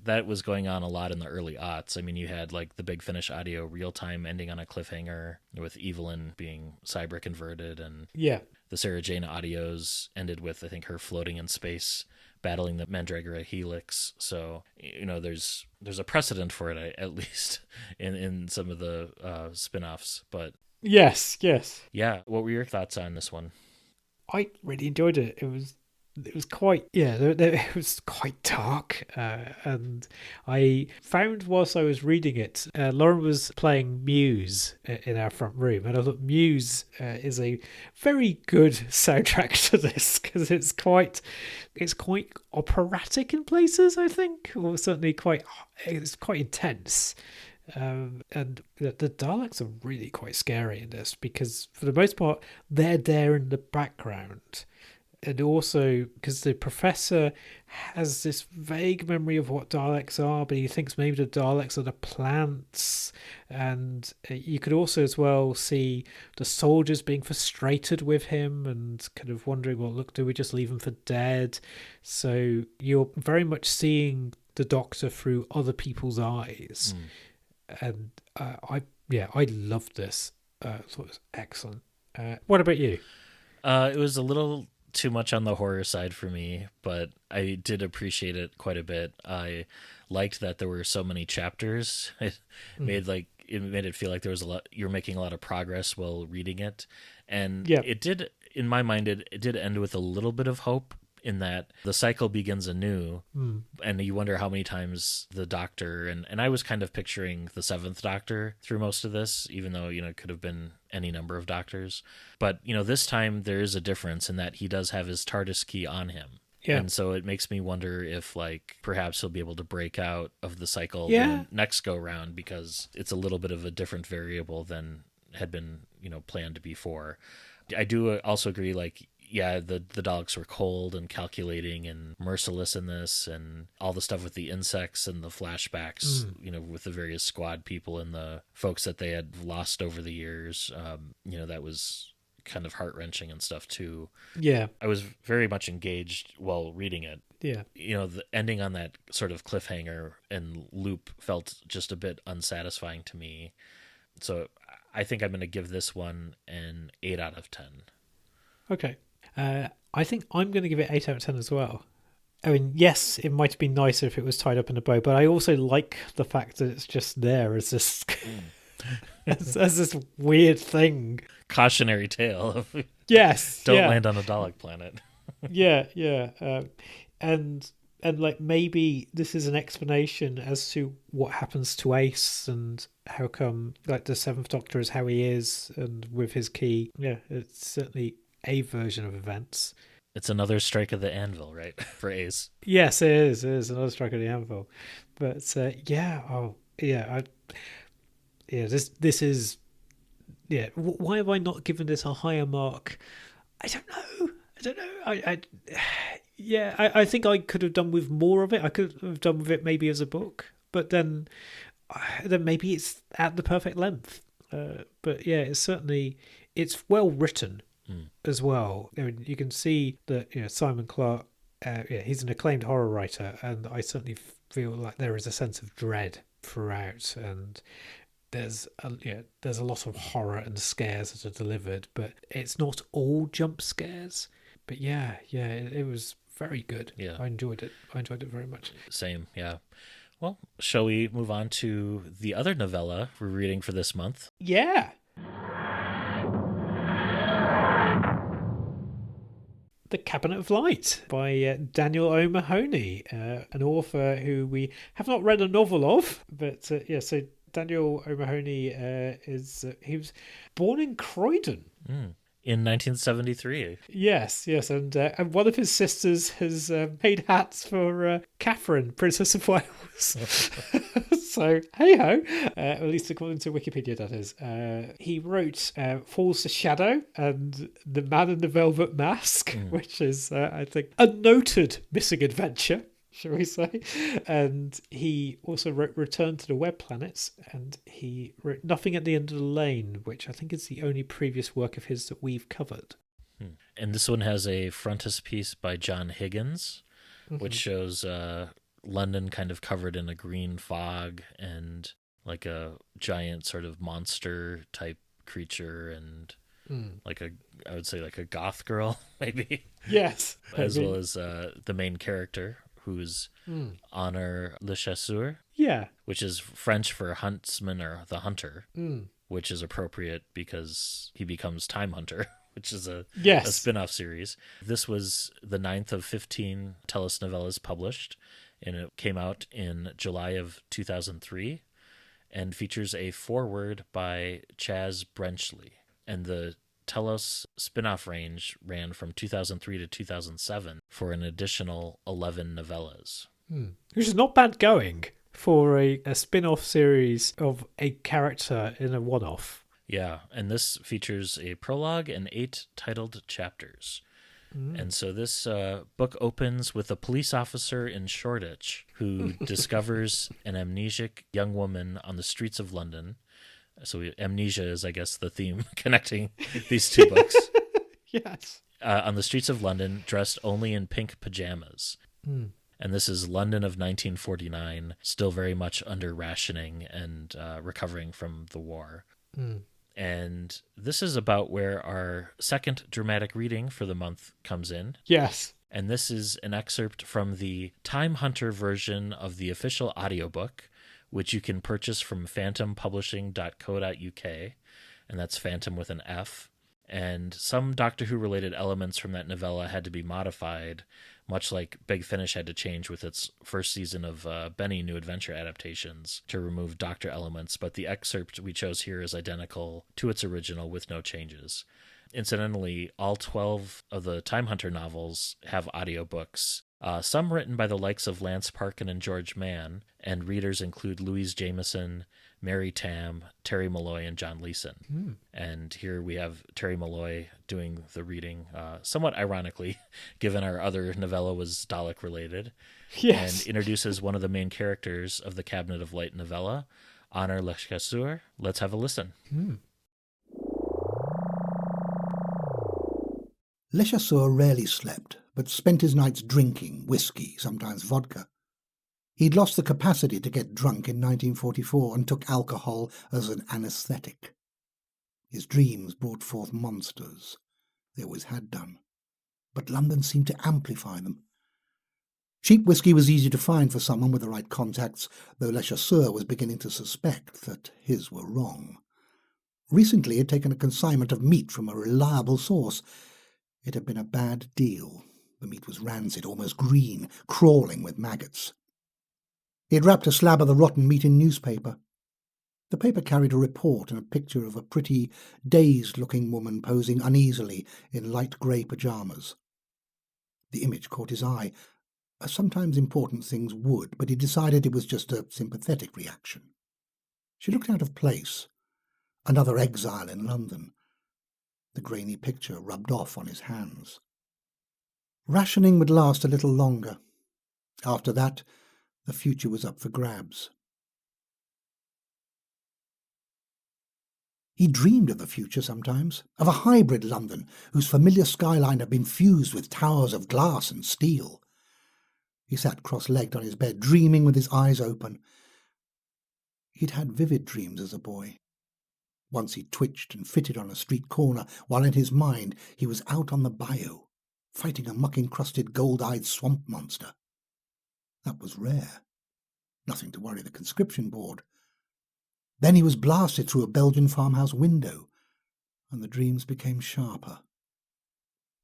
that was going on a lot in the early aughts. I mean, you had like the Big Finish audio real time ending on a cliffhanger with Evelyn being cyber converted, and the Sarah Jane audios ended with, I think, her floating in space battling the Mandragora Helix. So, you know, there's a precedent for it, at least in some of the spin-offs. But yes. Yeah, what were your thoughts on this one? I really enjoyed it. It was quite, it was quite dark. And I found whilst I was reading it, Lauren was playing Muse in our front room. And I thought Muse is a very good soundtrack to this, because it's quite operatic in places, I think, or certainly it's quite intense. And the Daleks are really quite scary in this, because for the most part, they're there in the background. And also because the professor has this vague memory of what Daleks are, but he thinks maybe the Daleks are the plants. And you could also as well see the soldiers being frustrated with him and kind of wondering, well, look, do we just leave him for dead? So you're very much seeing the Doctor through other people's eyes. And I loved this. I thought it was excellent. What about you? It was a little too much on the horror side for me, but I did appreciate it quite a bit. I liked that there were so many chapters. It made it feel like there was a lot. You're making a lot of progress while reading it, and it did. In my mind, it did end with a little bit of hope, in that the cycle begins anew, and you wonder how many times the Doctor, and I was kind of picturing the seventh Doctor through most of this, even though, it could have been any number of Doctors. But, this time there is a difference in that he does have his TARDIS key on him. Yeah. And so it makes me wonder if, perhaps he'll be able to break out of the cycle the next go round, because it's a little bit of a different variable than had been, planned before. I do also agree, the Daleks were cold and calculating and merciless in this, and all the stuff with the insects and the flashbacks, with the various squad people and the folks that they had lost over the years, that was kind of heart-wrenching and stuff too. Yeah. I was very much engaged while reading it. Yeah. The ending on that sort of cliffhanger and loop felt just a bit unsatisfying to me. So I think I'm going to give this one an 8 out of 10. Okay. I think I'm going to give it 8 out of 10 as well. I mean, yes, it might have been nicer if it was tied up in a bow, but I also like the fact that it's just there as this as this weird thing. Cautionary tale of yes, don't land on a Dalek planet. And maybe this is an explanation as to what happens to Ace and how come the Seventh Doctor is how he is, and with his key. Yeah, it's certainly a version of events. It's another strike of the anvil, right? For Ace. Yes, it is. It is another strike of the anvil. But this is. Yeah, why have I not given this a higher mark? I don't know. I think I could have done with more of it. I could have done with it maybe as a book, but then maybe it's at the perfect length. But yeah, it's well written. As well. I mean, you can see that Simon Clarke, he's an acclaimed horror writer, and I certainly feel like there is a sense of dread throughout, and there's a lot of horror and scares that are delivered, but it's not all jump scares. But it was very good. Yeah, I enjoyed it. Very much. Same. Yeah. Well, shall we move on to the other novella we're reading for this month? Yeah. The Cabinet of Light by Daniel O'Mahony, an author who we have not read a novel of, but so Daniel O'Mahony he was born in Croydon. In 1973. Yes, and one of his sisters has made hats for Catherine, Princess of Wales. So, hey-ho, at least according to Wikipedia, that is. He wrote Falls to Shadow and The Man in the Velvet Mask, which is, I think, a noted missing adventure, shall we say. And he also wrote Return to the Web Planets, and he wrote Nothing at the End of the Lane, which I think is the only previous work of his that we've covered. And this one has a frontispiece by John Higgins, which shows London kind of covered in a green fog and like a giant sort of monster type creature, and I would say like a goth girl, maybe. Yes. As well as the main character, who's Honor Le Chasseur. Yeah. Which is French for huntsman or the hunter, which is appropriate because he becomes Time Hunter, which is a spin-off series. This was the 9th of 15 Telos Novellas published, and it came out in July of 2003 and features a foreword by Chaz Brenchley. And the Telos spin-off range ran from 2003 to 2007 for an additional 11 novellas. Which is not bad going for a spin-off series of a character in a one-off. Yeah, and this features a prologue and 8 titled chapters. And so this book opens with a police officer in Shoreditch who discovers an amnesic young woman on the streets of London. So amnesia is, I guess, the theme connecting these two books. Yes. On the streets of London, dressed only in pink pajamas. And this is London of 1949, still very much under rationing and recovering from the war. And this is about where our second dramatic reading for the month comes in. Yes. And this is an excerpt from the Time Hunter version of the official audiobook, which you can purchase from phantompublishing.co.uk. And that's Phantom with an F. And some Doctor Who related elements from that novella had to be modified, much like Big Finish had to change with its first season of Benny New Adventure adaptations to remove Doctor elements, but the excerpt we chose here is identical to its original with no changes. Incidentally, all 12 of the Time Hunter novels have audiobooks, some written by the likes of Lance Parkin and George Mann, and readers include Louise Jameson, Mary Tam, Terry Malloy, and John Leeson. And here we have Terry Malloy doing the reading, somewhat ironically, given our other novella was Dalek related. Yes. And introduces one of the main characters of the Cabinet of Light novella, Honor Le Chasseur. Let's have a listen. Le Chasseur rarely slept, but spent his nights drinking whiskey, sometimes vodka. He'd lost the capacity to get drunk in 1944 and took alcohol as an anaesthetic. His dreams brought forth monsters. They always had done. But London seemed to amplify them. Cheap whiskey was easy to find for someone with the right contacts, though Le Chasseur was beginning to suspect that his were wrong. Recently he had taken a consignment of meat from a reliable source. It had been a bad deal. The meat was rancid, almost green, crawling with maggots. He had wrapped a slab of the rotten meat in newspaper. The paper carried a report and a picture of a pretty, dazed-looking woman posing uneasily in light grey pyjamas. The image caught his eye, as sometimes important things would, but he decided it was just a sympathetic reaction. She looked out of place, another exile in London. The grainy picture rubbed off on his hands. Rationing would last a little longer. After that, the future was up for grabs. He dreamed of the future sometimes, of a hybrid London whose familiar skyline had been fused with towers of glass and steel. He sat cross-legged on his bed, dreaming with his eyes open. He'd had vivid dreams as a boy. Once he twitched and fitted on a street corner, while in his mind he was out on the bayou, fighting a muck-encrusted gold-eyed swamp monster. That was rare. Nothing to worry the conscription board. Then he was blasted through a Belgian farmhouse window, and the dreams became sharper.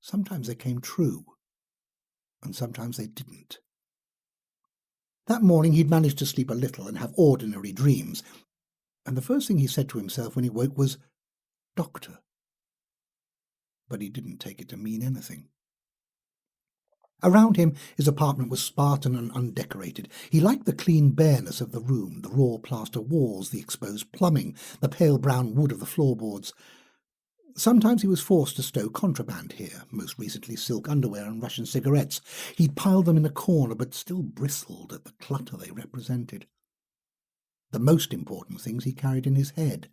Sometimes they came true, and sometimes they didn't. That morning he'd managed to sleep a little and have ordinary dreams, and the first thing he said to himself when he woke was, "Doctor." But he didn't take it to mean anything. Around him, his apartment was Spartan and undecorated. He liked the clean bareness of the room, the raw plaster walls, the exposed plumbing, the pale brown wood of the floorboards. Sometimes he was forced to stow contraband here, most recently silk underwear and Russian cigarettes. He'd piled them in a corner, but still bristled at the clutter they represented. The most important things he carried in his head.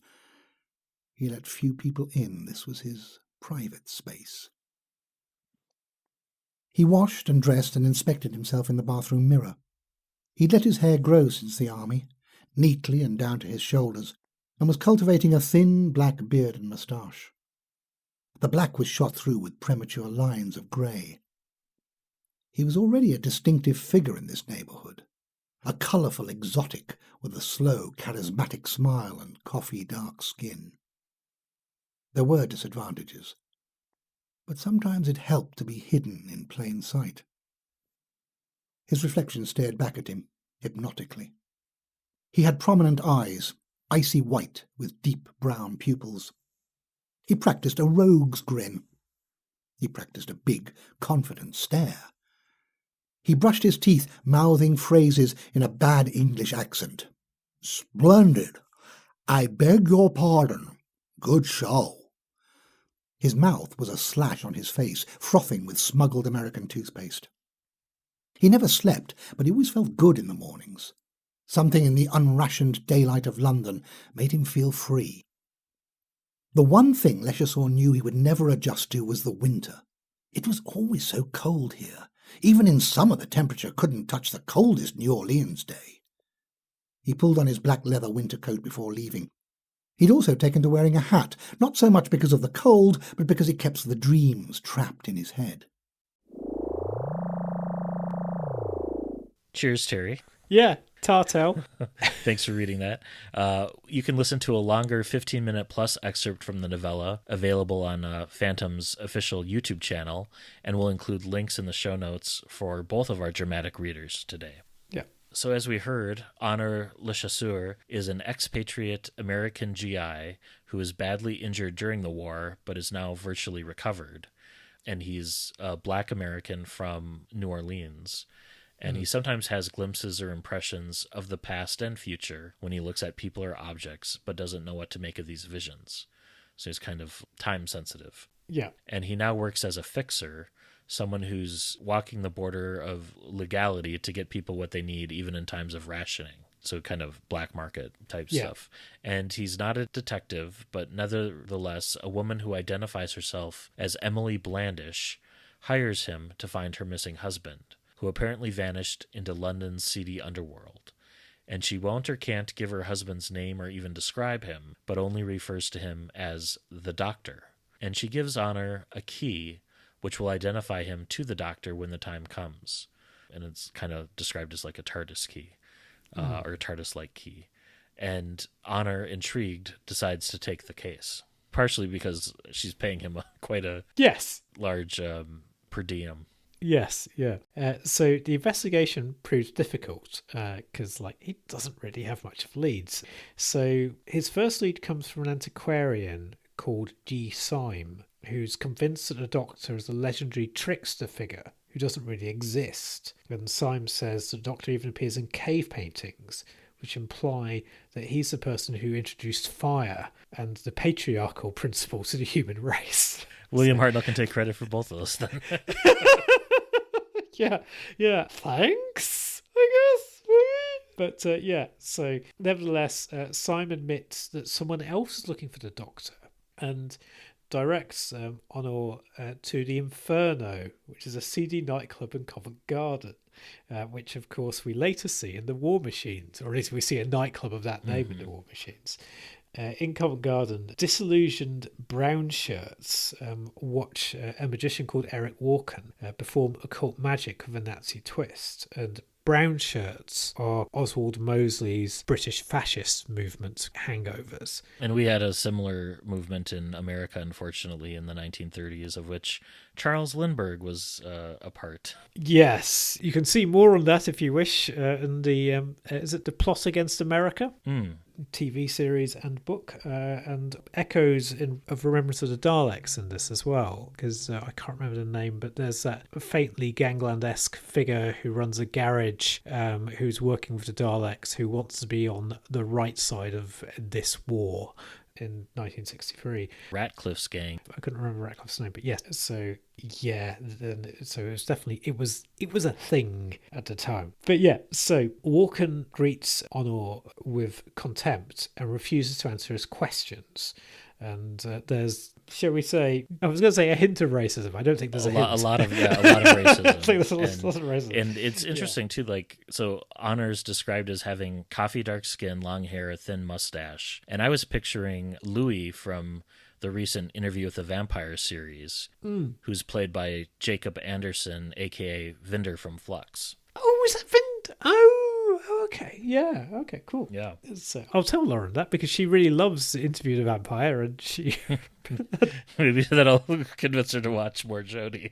He let few people in. This was his private space. He washed and dressed and inspected himself in the bathroom mirror. He'd let his hair grow since the army, neatly and down to his shoulders, and was cultivating a thin black beard and moustache. The black was shot through with premature lines of grey. He was already a distinctive figure in this neighbourhood, a colourful exotic with a slow, charismatic smile and coffee-dark skin. There were disadvantages, but sometimes it helped to be hidden in plain sight. His reflection stared back at him, hypnotically. He had prominent eyes, icy white with deep brown pupils. He practised a rogue's grin. He practised a big, confident stare. He brushed his teeth, mouthing phrases in a bad English accent. "Splendid. I beg your pardon. Good show." His mouth was a slash on his face, frothing with smuggled American toothpaste. He never slept, but he always felt good in the mornings. Something in the unrationed daylight of London made him feel free. The one thing Lechasaw knew he would never adjust to was the winter. It was always so cold here. Even in summer the temperature couldn't touch the coldest New Orleans day. He pulled on his black leather winter coat before leaving. He'd also taken to wearing a hat, not so much because of the cold, but because it kept the dreams trapped in his head. Cheers, Terry. Yeah, Tartel. Thanks for reading that. You can listen to a longer 15-minute plus excerpt from the novella available on Phantom's official YouTube channel, and we'll include links in the show notes for both of our dramatic readers today. Yeah. So as we heard, Honor Lechasseur is an expatriate American GI who was badly injured during the war but is now virtually recovered. And he's a Black American from New Orleans. And he sometimes has glimpses or impressions of the past and future when he looks at people or objects, but doesn't know what to make of these visions. So he's kind of time sensitive. Yeah. And he now works as a fixer, someone who's walking the border of legality to get people what they need, even in times of rationing. So kind of black market type stuff. And he's not a detective, but nevertheless, a woman who identifies herself as Emily Blandish hires him to find her missing husband, who apparently vanished into London's seedy underworld. And she won't or can't give her husband's name or even describe him, but only refers to him as the Doctor. And she gives Honor a key which will identify him to the Doctor when the time comes. And it's kind of described as like a TARDIS key, or a TARDIS-like key. And Honor, intrigued, decides to take the case, partially because she's paying him quite a large per diem. Yes, yeah. So the investigation proves difficult because, he doesn't really have much of leads. So his first lead comes from an antiquarian called G. Syme, who's convinced that the Doctor is a legendary trickster figure who doesn't really exist. And Syme says the Doctor even appears in cave paintings, which imply that he's the person who introduced fire and the patriarchal principle to the human race. William Hartnell can take credit for both of those then. Yeah. Thanks, I guess. But so nevertheless, Syme admits that someone else is looking for the Doctor and directs Honor to the Inferno, which is a seedy nightclub in Covent Garden, which, of course, we later see in the War Machines, or at least we see a nightclub of that name in the War Machines. In Covent Garden, disillusioned brown shirts watch a magician called Eric Walken perform occult magic with a Nazi twist. And brown shirts are Oswald Mosley's British fascist movement hangovers. And we had a similar movement in America, unfortunately, in the 1930s, of which Charles Lindbergh was a part. Yes, you can see more on that if you wish in the, is it The Plot Against America? TV series and book, and echoes of Remembrance of the Daleks in this as well, because I can't remember the name, but there's that faintly gangland-esque figure who runs a garage, who's working with the Daleks, who wants to be on the right side of this war in 1963. Ratcliffe's gang. I couldn't remember Ratcliffe's name, but yes. So yeah, so it was definitely it was a thing at the time. But yeah, so Walken greets Honor with contempt and refuses to answer his questions. And there's, shall we say, I was going to say a hint of racism. I don't think there's a hint. A lot of racism. I think there's a lot of racism. And it's interesting too, so Honor's described as having coffee dark skin, long hair, a thin mustache. And I was picturing Louis from the recent Interview with the Vampire series, who's played by Jacob Anderson, aka Vinder from Flux. Oh, is that Vinder? Oh, okay. Yeah. Okay, cool. Yeah. So I'll tell Lauren that because she really loves Interview with the Vampire, and she maybe that'll convince her to watch more Jodie.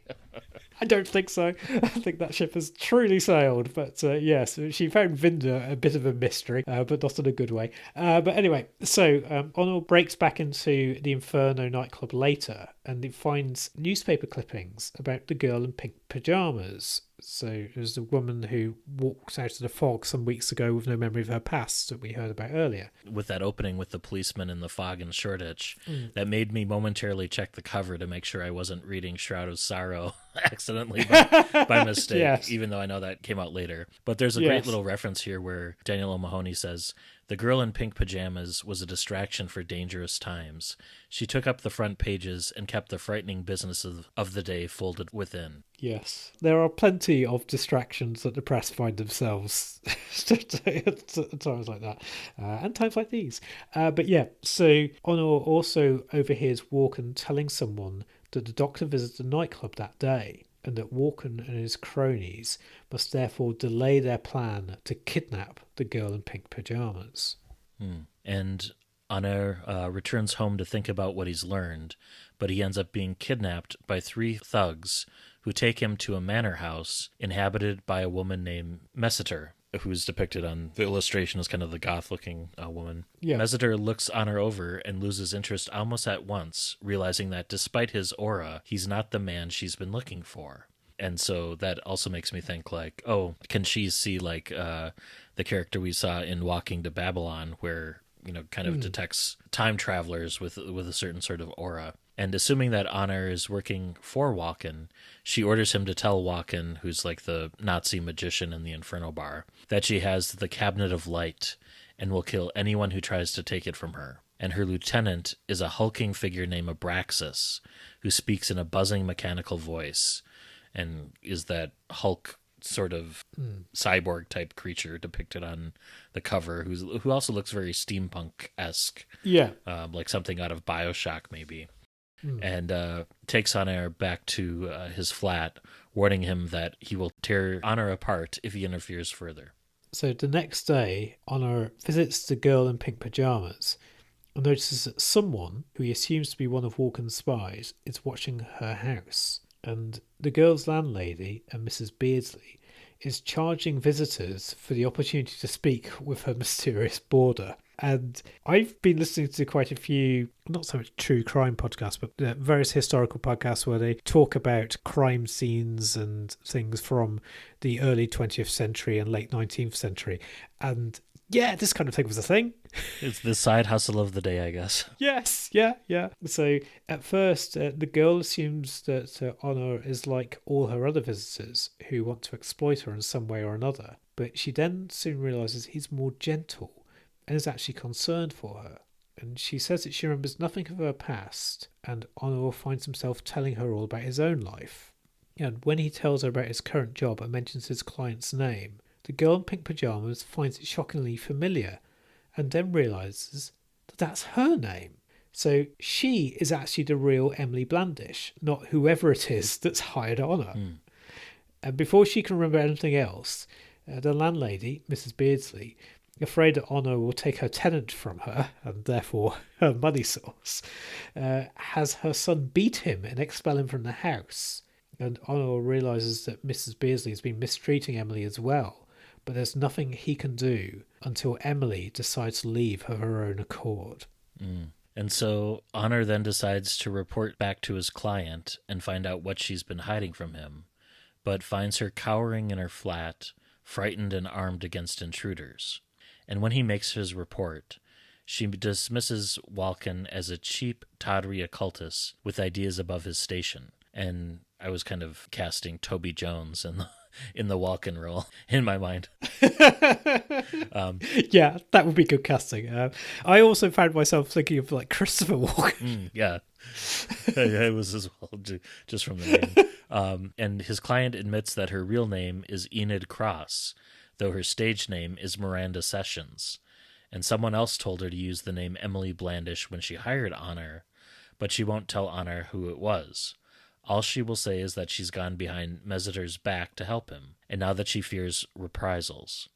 I don't think so. I think that ship has truly sailed. But yes, she found Vinder a bit of a mystery, but not in a good way. But anyway, so Honor breaks back into the Inferno nightclub later, and he finds newspaper clippings about the girl in pink pajamas, So it was the woman who walked out of the fog some weeks ago with no memory of her past that we heard about earlier. With that opening with the policeman in the fog in Shoreditch, that made me momentarily check the cover to make sure I wasn't reading Shroud of Sorrow accidentally by mistake, Yes. even though I know that came out later. But there's a great little reference here where Daniel O'Mahony says, "The girl in pink pajamas was a distraction for dangerous times. She took up the front pages and kept the frightening business of the day folded within." Yes. There are plenty of distractions that the press find themselves at times like that, and times like these. But yeah, so Honor also overhears Walken telling someone that the Doctor visited the nightclub that day, and that Walken and his cronies must therefore delay their plan to kidnap the girl in pink pajamas. And Honor returns home to think about what he's learned, but he ends up being kidnapped by 3 thugs who take him to a manor house inhabited by a woman named Messiter, who's depicted on the illustration as kind of the goth-looking woman. Yeah. Messiter looks Honor over and loses interest almost at once, realizing that despite his aura, he's not the man she's been looking for. And so that also makes me think, like, oh, can she see, like, the character we saw in Walking to Babylon, where, you know, kind of detects time travelers with a certain sort of aura. And assuming that Honor is working for Walken, she orders him to tell Walken, who's like the Nazi magician in the Inferno Bar, that she has the Cabinet of Light and will kill anyone who tries to take it from her. And her lieutenant is a hulking figure named Abraxas, who speaks in a buzzing mechanical voice and is that Hulk sort of cyborg type creature depicted on the cover, who also looks very steampunk-esque. Yeah. Like something out of BioShock maybe. And takes Honor back to his flat, warning him that he will tear Honor apart if he interferes further. So the next day, Honor visits the girl in pink pajamas and notices that someone, who he assumes to be one of Walken's spies, is watching her house. And the girl's landlady, Mrs. Beardsley, is charging visitors for the opportunity to speak with her mysterious boarder. And I've been listening to quite a few, not so much true crime podcasts, but various historical podcasts where they talk about crime scenes and things from the early 20th century and late 19th century. And yeah, this kind of thing was a thing. It's the side hustle of the day, I guess. Yes, yeah. So at first, the girl assumes that Honor is like all her other visitors who want to exploit her in some way or another. But she then soon realises he's more gentle and is actually concerned for her. And she says that she remembers nothing of her past, and Honor finds himself telling her all about his own life. And when he tells her about his current job and mentions his client's name, the girl in pink pajamas finds it shockingly familiar, and then realises that that's her name. So she is actually the real Emily Blandish, not whoever it is that's hired Honor. And before she can remember anything else, the landlady, Mrs. Beardsley, afraid that Honor will take her tenant from her, and therefore her money source, has her son beat him and expel him from the house. And Honor realises that Mrs. Beardsley has been mistreating Emily as well, but there's nothing he can do until Emily decides to leave of her own accord. And so Honor then decides to report back to his client and find out what she's been hiding from him, but finds her cowering in her flat, frightened and armed against intruders. And when he makes his report, she dismisses Walken as a cheap, tawdry occultist with ideas above his station. And I was kind of casting Toby Jones in the Walken role in my mind. Yeah, that would be good casting. I also found myself thinking of like Christopher Walken. Yeah, it was as well, just from the name. And his client admits that her real name is Enid Cross, though her stage name is Miranda Sessions. And someone else told her to use the name Emily Blandish when she hired Honor, but she won't tell Honor who it was. All she will say is that she's gone behind Messiter's back to help him, and now that she fears reprisals.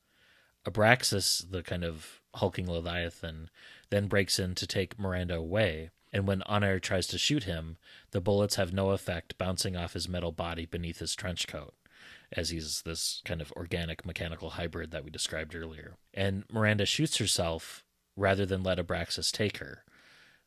Abraxas, the kind of hulking Leviathan, then breaks in to take Miranda away, and when Honor tries to shoot him, the bullets have no effect, bouncing off his metal body beneath his trench coat, as he's this kind of organic mechanical hybrid that we described earlier. And Miranda shoots herself rather than let Abraxas take her.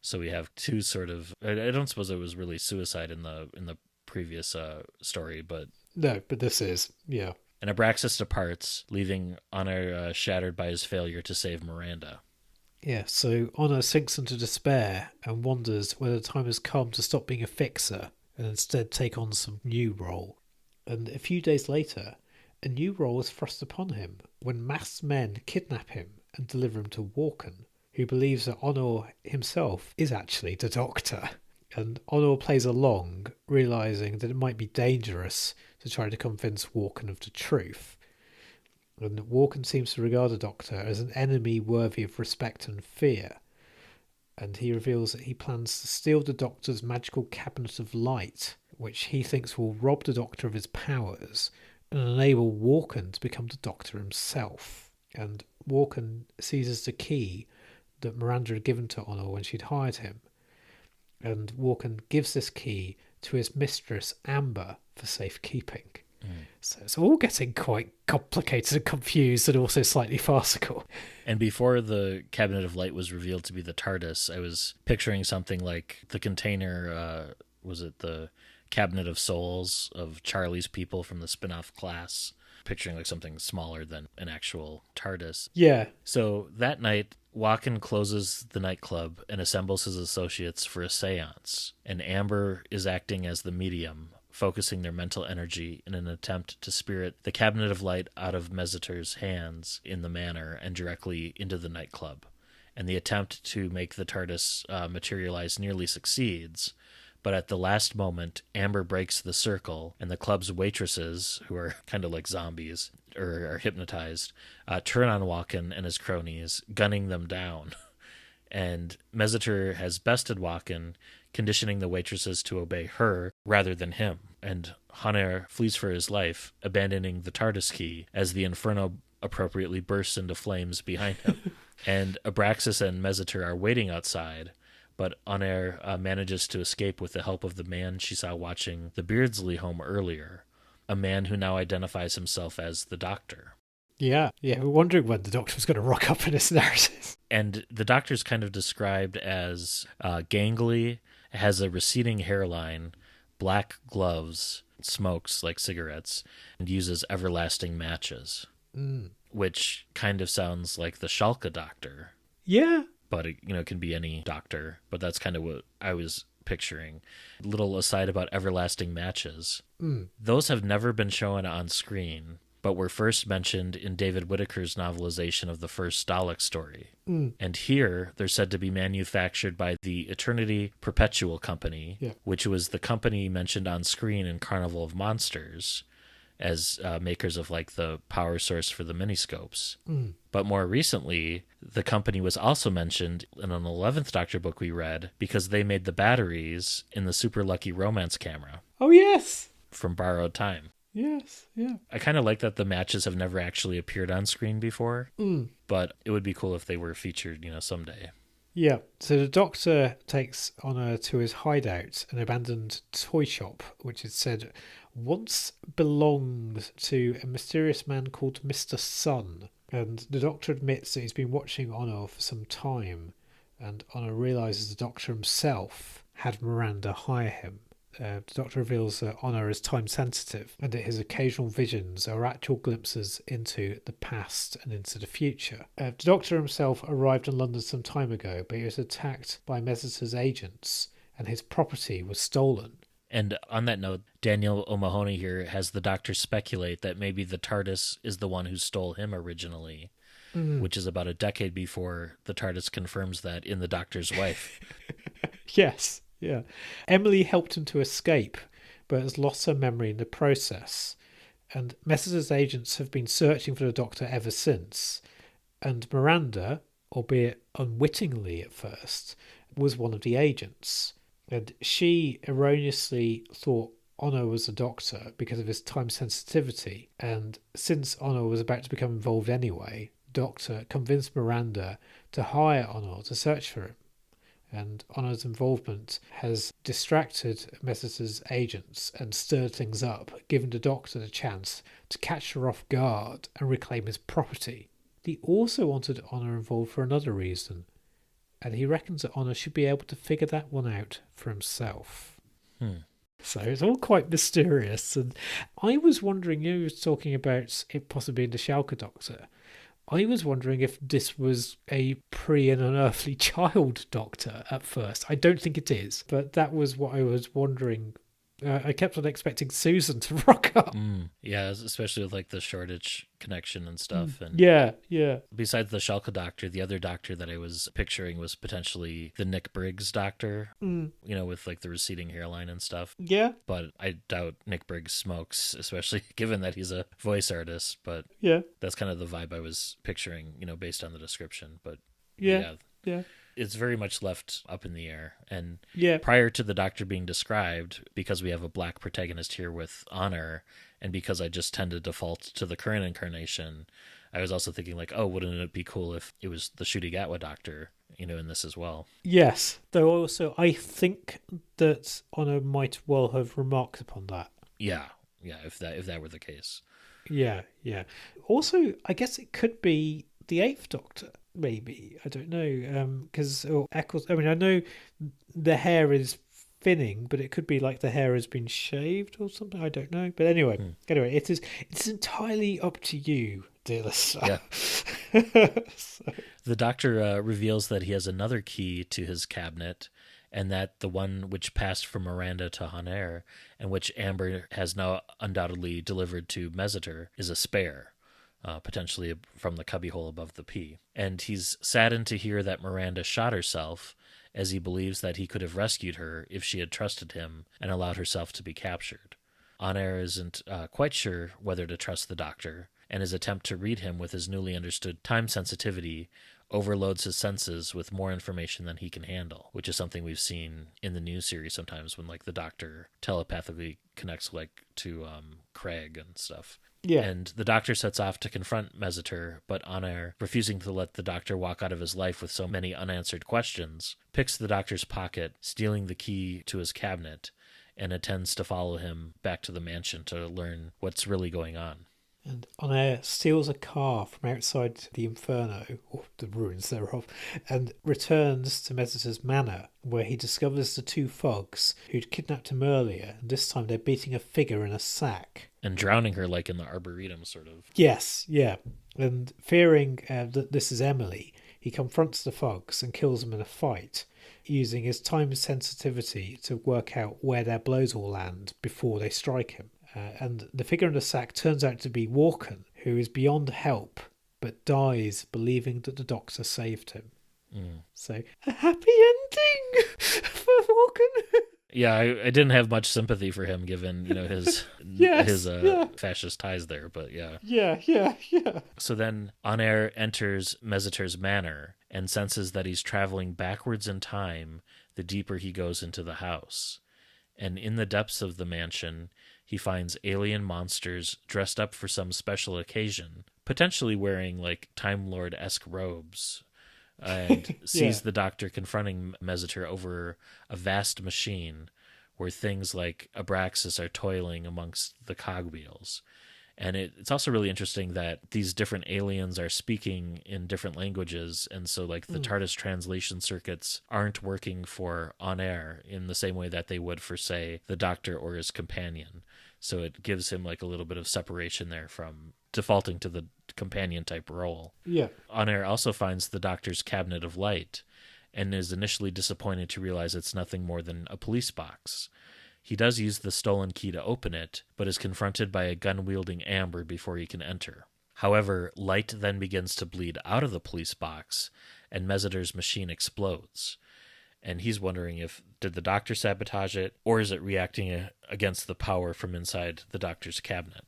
So we have two sort of... I don't suppose it was really suicide in the previous story, but No, but this is, yeah. And Abraxas departs, leaving Honor shattered by his failure to save Miranda. Yeah, so Honor sinks into despair and wonders whether the time has come to stop being a fixer and instead take on some new role. And a few days later, a new role is thrust upon him when masked men kidnap him and deliver him to Walken, who believes that Honor himself is actually the Doctor. And Honor plays along, realising that it might be dangerous to try to convince Walken of the truth. And Walken seems to regard the Doctor as an enemy worthy of respect and fear. And he reveals that he plans to steal the Doctor's magical cabinet of light, which he thinks will rob the Doctor of his powers and enable Walken to become the Doctor himself. And Walken seizes the key that Miranda had given to Honor when she'd hired him. And Walken gives this key to his mistress, Amber, for safekeeping. So it's all getting quite complicated and confused and also slightly farcical. And before the Cabinet of Light was revealed to be the TARDIS, I was picturing something like the container, was it the Cabinet of Souls of Charlie's people from the spin-off Class? Picturing like something smaller than an actual TARDIS. Yeah. So that night, Walken closes the nightclub and assembles his associates for a seance. And Amber is acting as the medium, focusing their mental energy in an attempt to spirit the Cabinet of Light out of Messiter's hands in the manor and directly into the nightclub. And the attempt to make the TARDIS materialize nearly succeeds, but at the last moment, Amber breaks the circle, and the club's waitresses, who are kind of like zombies, or are hypnotized, turn on Walken and his cronies, gunning them down. And Messiter has bested Walken, conditioning the waitresses to obey her rather than him. And Honor flees for his life, abandoning the TARDIS key as the Inferno appropriately bursts into flames behind him. And Abraxas and Messiter are waiting outside, but Honor manages to escape with the help of the man she saw watching the Beardsley home earlier, a man who now identifies himself as the Doctor. Yeah, we're wondering when the Doctor was going to rock up in this narrative. And the Doctor's kind of described as gangly, has a receding hairline, black gloves, smokes like cigarettes, and uses everlasting matches, which kind of sounds like the Schalke Doctor. Yeah. But it can be any doctor. But that's kind of what I was picturing. Little aside about everlasting matches. Those have never been shown on screen, but were first mentioned in David Whitaker's novelization of the first Dalek story. And here, they're said to be manufactured by the Eternity Perpetual Company, which was the company mentioned on screen in Carnival of Monsters as makers of like the power source for the miniscopes. But more recently, the company was also mentioned in an 11th Doctor book we read because they made the batteries in the Super Lucky Romance camera. Oh, yes. From Borrowed Time. Yes, yeah. I kind of like that the matches have never actually appeared on screen before, but it would be cool if they were featured, someday. Yeah, so the Doctor takes Honor to his hideout, an abandoned toy shop, which is said once belonged to a mysterious man called Mr. Sun. And the Doctor admits that he's been watching Honor for some time, and Honor realises the Doctor himself had Miranda hire him. The Doctor reveals that Honor is time sensitive and that his occasional visions are actual glimpses into the past and into the future. The Doctor himself arrived in London some time ago, but he was attacked by Messiter's agents and his property was stolen. And on that note, Daniel O'Mahony here has the Doctor speculate that maybe the TARDIS is the one who stole him originally, which is about a decade before the TARDIS confirms that in The Doctor's Wife. Yes. Yeah. Emily helped him to escape, but has lost her memory in the process. And Messiter's agents have been searching for the Doctor ever since. And Miranda, albeit unwittingly at first, was one of the agents. And she erroneously thought Honor was the Doctor because of his time sensitivity. And since Honor was about to become involved anyway, Doctor convinced Miranda to hire Honor to search for him. And Honor's involvement has distracted Messiter's agents and stirred things up, giving the Doctor the chance to catch her off guard and reclaim his property. He also wanted Honor involved for another reason, and he reckons that Honor should be able to figure that one out for himself. So it's all quite mysterious. And I was wondering, you were talking about it possibly being the Schalke Doctor. I was wondering if this was a pre and unearthly child Doctor at first. I don't think it is, but that was what I was wondering. I kept on expecting Susan to rock up. Yeah, especially with like the Shoreditch connection and stuff. And Yeah. besides the Schalke Doctor, the other Doctor that I was picturing was potentially the Nick Briggs Doctor, with like the receding hairline and stuff. Yeah. But I doubt Nick Briggs smokes, especially given that he's a voice artist. But Yeah. that's kind of the vibe I was picturing, based on the description. But Yeah. it's very much left up in the air. And Yeah. prior to the Doctor being described, because we have a black protagonist here with Honor, and because I just tend to default to the current incarnation, I was also thinking like, oh, wouldn't it be cool if it was the Ncuti Gatwa Doctor, in this as well? Yes. Though also, I think that Honor might well have remarked upon that. Yeah, if that were the case. Yeah. Also, I guess it could be the Eighth Doctor. Maybe, I don't know, because Eccles. I mean, I know the hair is thinning, but it could be like the hair has been shaved or something. I don't know, but anyway, it's entirely up to you, dear listener. Yeah. The Doctor reveals that he has another key to his cabinet, and that the one which passed from Miranda to Honor, and which Amber has now undoubtedly delivered to Mesiter, is a spare. Potentially from the cubbyhole above the P. And he's saddened to hear that Miranda shot herself, as he believes that he could have rescued her if she had trusted him and allowed herself to be captured. Honor isn't quite sure whether to trust the Doctor, and his attempt to read him with his newly understood time sensitivity overloads his senses with more information than he can handle, which is something we've seen in the news series sometimes when like the Doctor telepathically connects like to Craig and stuff. Yeah. And the Doctor sets off to confront Mesiter, but Honor, refusing to let the Doctor walk out of his life with so many unanswered questions, picks the Doctor's pocket, stealing the key to his cabinet, and intends to follow him back to the mansion to learn what's really going on. And Honor steals a car from outside the Inferno, or the ruins thereof, and returns to Mesiter's manor, where he discovers the two thugs who'd kidnapped him earlier, and this time they're beating a figure in a sack. And drowning her like in the Arboretum, sort of. Yes, yeah. And fearing that this is Emily, he confronts the thugs and kills them in a fight, using his time sensitivity to work out where their blows will land before they strike him. And the figure in the sack turns out to be Walken, who is beyond help, but dies believing that the Doctor saved him. So, a happy ending for Walken. Yeah, I didn't have much sympathy for him given, his his fascist ties there, but yeah. Yeah. So then Honor enters Mesiter's manor and senses that he's traveling backwards in time the deeper he goes into the house. And in the depths of the mansion, he finds alien monsters dressed up for some special occasion, potentially wearing like Time Lord-esque robes, and sees the Doctor confronting Mesiter over a vast machine where things like Abraxas are toiling amongst the cogwheels. And it's also really interesting that these different aliens are speaking in different languages, and so like the TARDIS translation circuits aren't working for On-Air in the same way that they would for, say, the Doctor or his companion. So it gives him like a little bit of separation there from defaulting to the companion type role. Yeah. On-Air also finds the Doctor's cabinet of light and is initially disappointed to realize it's nothing more than a police box. He does use the stolen key to open it, but is confronted by a gun-wielding Amber before he can enter. However, light then begins to bleed out of the police box, and Mesiter's machine explodes. And he's wondering did the Doctor sabotage it, or is it reacting against the power from inside the Doctor's cabinet?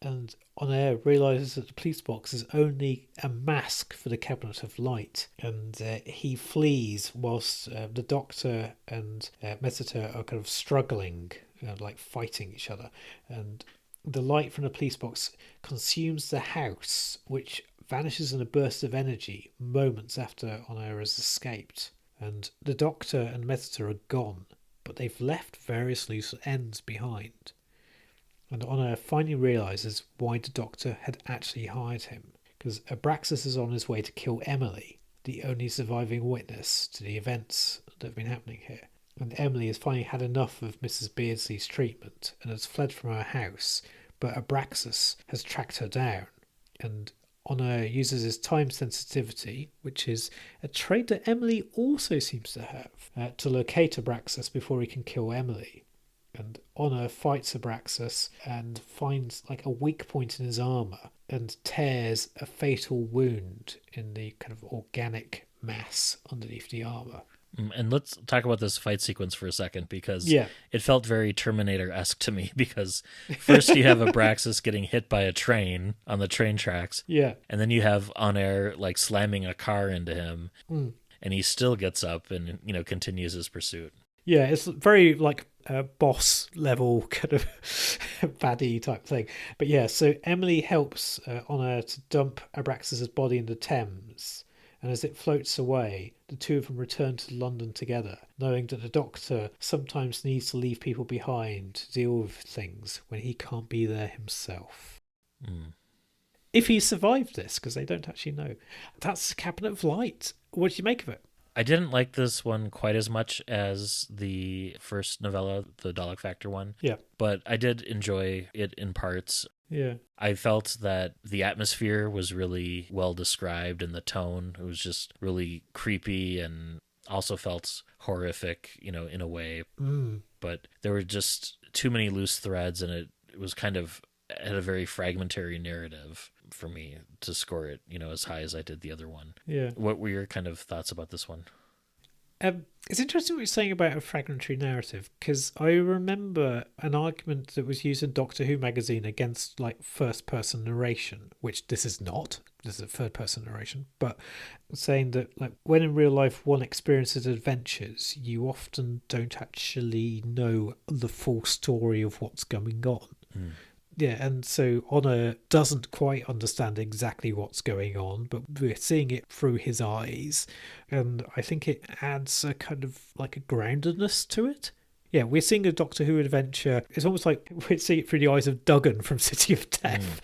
And On-Air realises that the police box is only a mask for the cabinet of light, and he flees whilst the Doctor and Mesiter are kind of struggling, like fighting each other. And the light from the police box consumes the house, which vanishes in a burst of energy moments after On-Air has escaped. And the Doctor and Mesiter are gone, but they've left various loose ends behind. And On-Air finally realises why the Doctor had actually hired him, because Abraxas is on his way to kill Emily, the only surviving witness to the events that have been happening here. And Emily has finally had enough of Mrs. Beardsley's treatment and has fled from her house, but Abraxas has tracked her down. And Honor uses his time sensitivity, which is a trait that Emily also seems to have, to locate Abraxas before he can kill Emily. And Honor fights Abraxas and finds like a weak point in his armour and tears a fatal wound in the kind of organic mass underneath the armour. And let's talk about this fight sequence for a second, because Yeah. it felt very Terminator-esque to me, because first you have Abraxas getting hit by a train on the train tracks, Yeah. and then you have On Air like slamming a car into him, and he still gets up and, you know, continues his pursuit. Yeah, it's very like a boss level kind of baddie type thing. But yeah, so Emily helps Honor to dump Abraxas's body in the Thames. And as it floats away, the two of them return to London together, knowing that the Doctor sometimes needs to leave people behind to deal with things when he can't be there himself. If he survived this, because they don't actually know. That's Cabinet of Light. What do you make of it? I didn't like this one quite as much as the first novella, the Dalek Factor one. Yeah. But I did enjoy it in parts. Yeah. I felt that the atmosphere was really well described, and the tone, it was just really creepy and also felt horrific, you know, in a way. But there were just too many loose threads, and it was kind of had a very fragmentary narrative for me to score it, you know, as high as I did the other one. Yeah. What were your kind of thoughts about this one? It's interesting what you're saying about a fragmentary narrative, because I remember an argument that was used in Doctor Who magazine against like first-person narration, which this is not. This is a third-person narration, but saying that like when in real life one experiences adventures, you often don't actually know the full story of what's going on. Yeah, and so Honor doesn't quite understand exactly what's going on, but we're seeing it through his eyes, and I think it adds a kind of like a groundedness to it. Yeah, we're seeing a Doctor Who adventure. It's almost like we're seeing it through the eyes of Duggan from City of Death,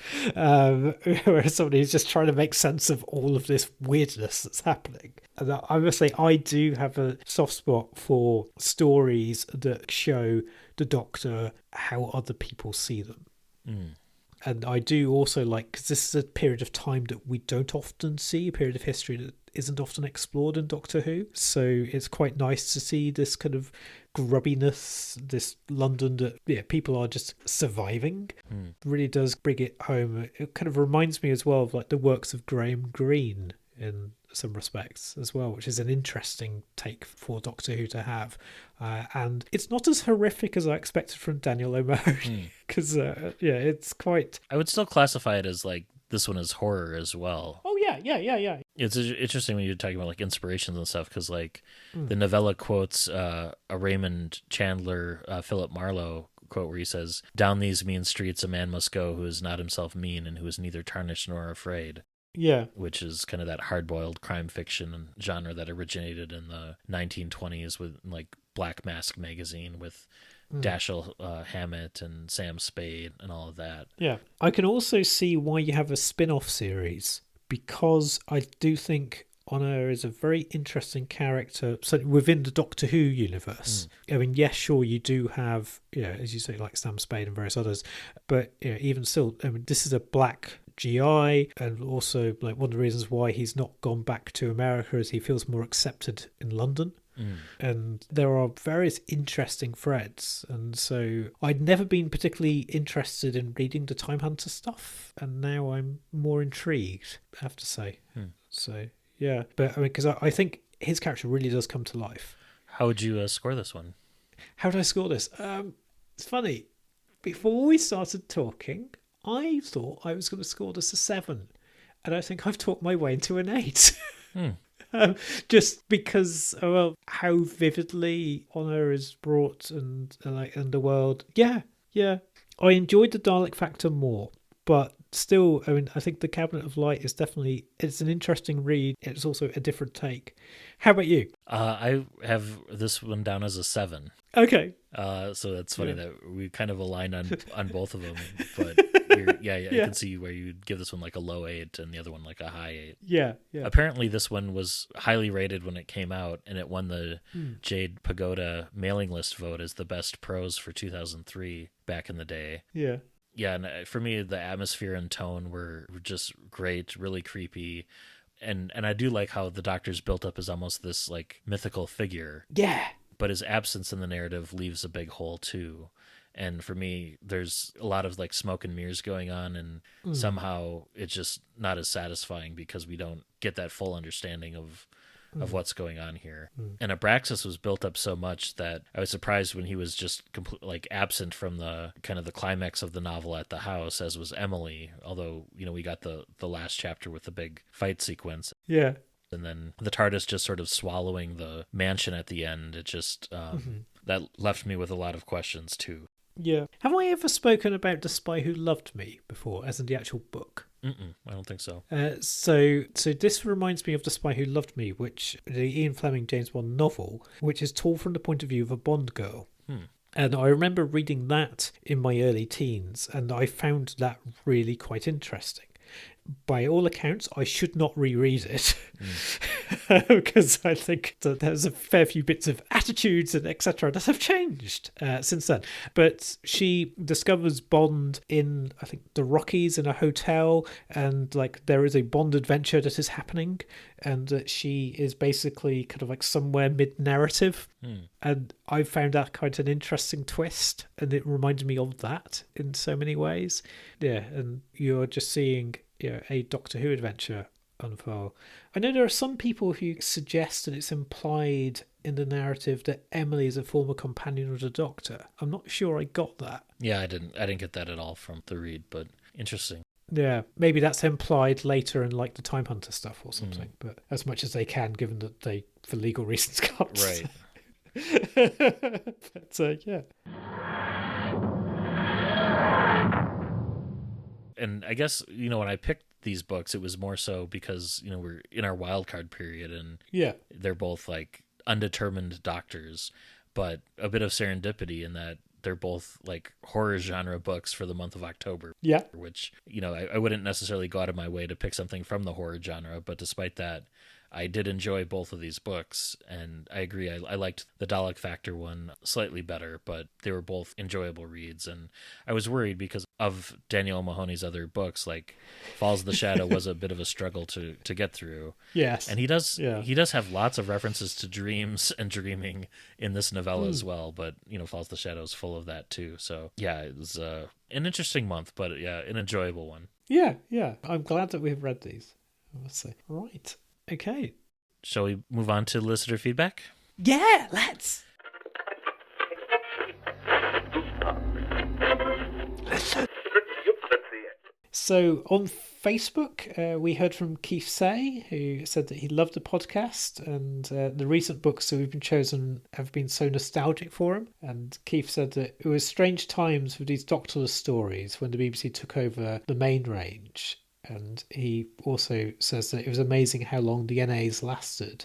where somebody's just trying to make sense of all of this weirdness that's happening. And I must say, I do have a soft spot for stories that show the Doctor how other people see them. And I do also like, because this is a period of time that we don't often see, a period of history that isn't often explored in Doctor Who. So it's quite nice to see this kind of grubbiness, this London that people are just surviving. Really does bring it home. It kind of reminds me as well of like the works of Graham Greene in some respects as well, which is an interesting take for Doctor Who to have. And it's not as horrific as I expected from Daniel O'Mahony, because it's quite... I would still classify it as like this one is horror as well. Oh yeah. It's interesting when you're talking about like inspirations and stuff, because like the novella quotes a Raymond Chandler, Philip Marlowe quote where he says, "Down these mean streets a man must go who is not himself mean and who is neither tarnished nor afraid." Yeah. Which is kind of that hard-boiled crime fiction genre that originated in the 1920s with like Black Mask magazine with Dashiell Hammett and Sam Spade and all of that. Yeah. I can also see why you have a spin-off series, because I do think Honor is a very interesting character within the Doctor Who universe. I mean, yes, sure, you do have, as you say, like Sam Spade and various others, but even still, I mean, this is a black GI, and also like one of the reasons why he's not gone back to America is he feels more accepted in London. And there are various interesting threads, and so I'd never been particularly interested in reading the Time Hunter stuff, and now I'm more intrigued, I have to say. So yeah, but I mean, because I think his character really does come to life. How would you score this one? How did I score this? It's funny, before we started talking I thought I was going to score this a 7, and I think I've talked my way into an 8. Just because, how vividly Honor is brought and like in the world. Yeah. I enjoyed the Dalek Factor more, but still, I mean, I think The Cabinet of Light is definitely, it's an interesting read. It's also a different take. How about you? I have this one down as a 7. Okay. So that's funny that we kind of aligned on both of them. But I can see where you'd give this one like a low 8 and the other one like a high 8. Yeah. Apparently this one was highly rated when it came out, and it won the Jade Pagoda mailing list vote as the best prose for 2003 back in the day. Yeah. Yeah, and for me, the atmosphere and tone were just great, really creepy. And I do like how the Doctor's built up as almost this like mythical figure. Yeah. But his absence in the narrative leaves a big hole too. And for me, there's a lot of like smoke and mirrors going on, and somehow it's just not as satisfying because we don't get that full understanding of what's going on here. And Abraxas was built up so much that I was surprised when he was just completely like absent from the kind of the climax of the novel at the house, as was Emily. Although, we got the last chapter with the big fight sequence. Yeah. And then the TARDIS just sort of swallowing the mansion at the end. It just, that left me with a lot of questions too. Yeah. Have I ever spoken about The Spy Who Loved Me before, as in the actual book? I don't think so. So this reminds me of The Spy Who Loved Me, which the Ian Fleming James Bond novel, which is told from the point of view of a Bond girl. And I remember reading that in my early teens, and I found that really quite interesting. By all accounts, I should not reread it because I think that there's a fair few bits of attitudes and etc. that have changed since then. But she discovers Bond in, I think, the Rockies in a hotel, and like there is a Bond adventure that is happening, and that she is basically kind of like somewhere mid-narrative. And I found that quite an interesting twist, and it reminded me of that in so many ways. Yeah, and you're just seeing a Doctor Who adventure unfold. I know there are some people who suggest that it's implied in the narrative that Emily is a former companion of the Doctor. I'm not sure I got that. Yeah, I didn't get that at all from the read, but interesting. Yeah, maybe that's implied later in like the Time Hunter stuff or something, but as much as they can, given that they, for legal reasons, can't. Right. But yeah. And I guess, when I picked these books, it was more so because, we're in our wildcard period, and they're both like undetermined doctors, but a bit of serendipity in that they're both like horror genre books for the month of October. Yeah. Which, I wouldn't necessarily go out of my way to pick something from the horror genre, but despite that, I did enjoy both of these books, and I agree. I liked the Dalek Factor one slightly better, but they were both enjoyable reads. And I was worried because of Daniel Mahoney's other books, like Falls of the Shadow was a bit of a struggle to get through. Yes. And he does have lots of references to dreams and dreaming in this novella as well, but, Falls of the Shadow is full of that too. So, yeah, it was an interesting month, but yeah, an enjoyable one. Yeah. I'm glad that we've read these, I must say. Right. Okay. Shall we move on to listener feedback? Yeah, let's. So on Facebook, we heard from Keith Say, who said that he loved the podcast, and the recent books that we've been chosen have been so nostalgic for him. And Keith said that it was strange times for these doctorless stories when the BBC took over the main range. And he also says that it was amazing how long the NAs lasted,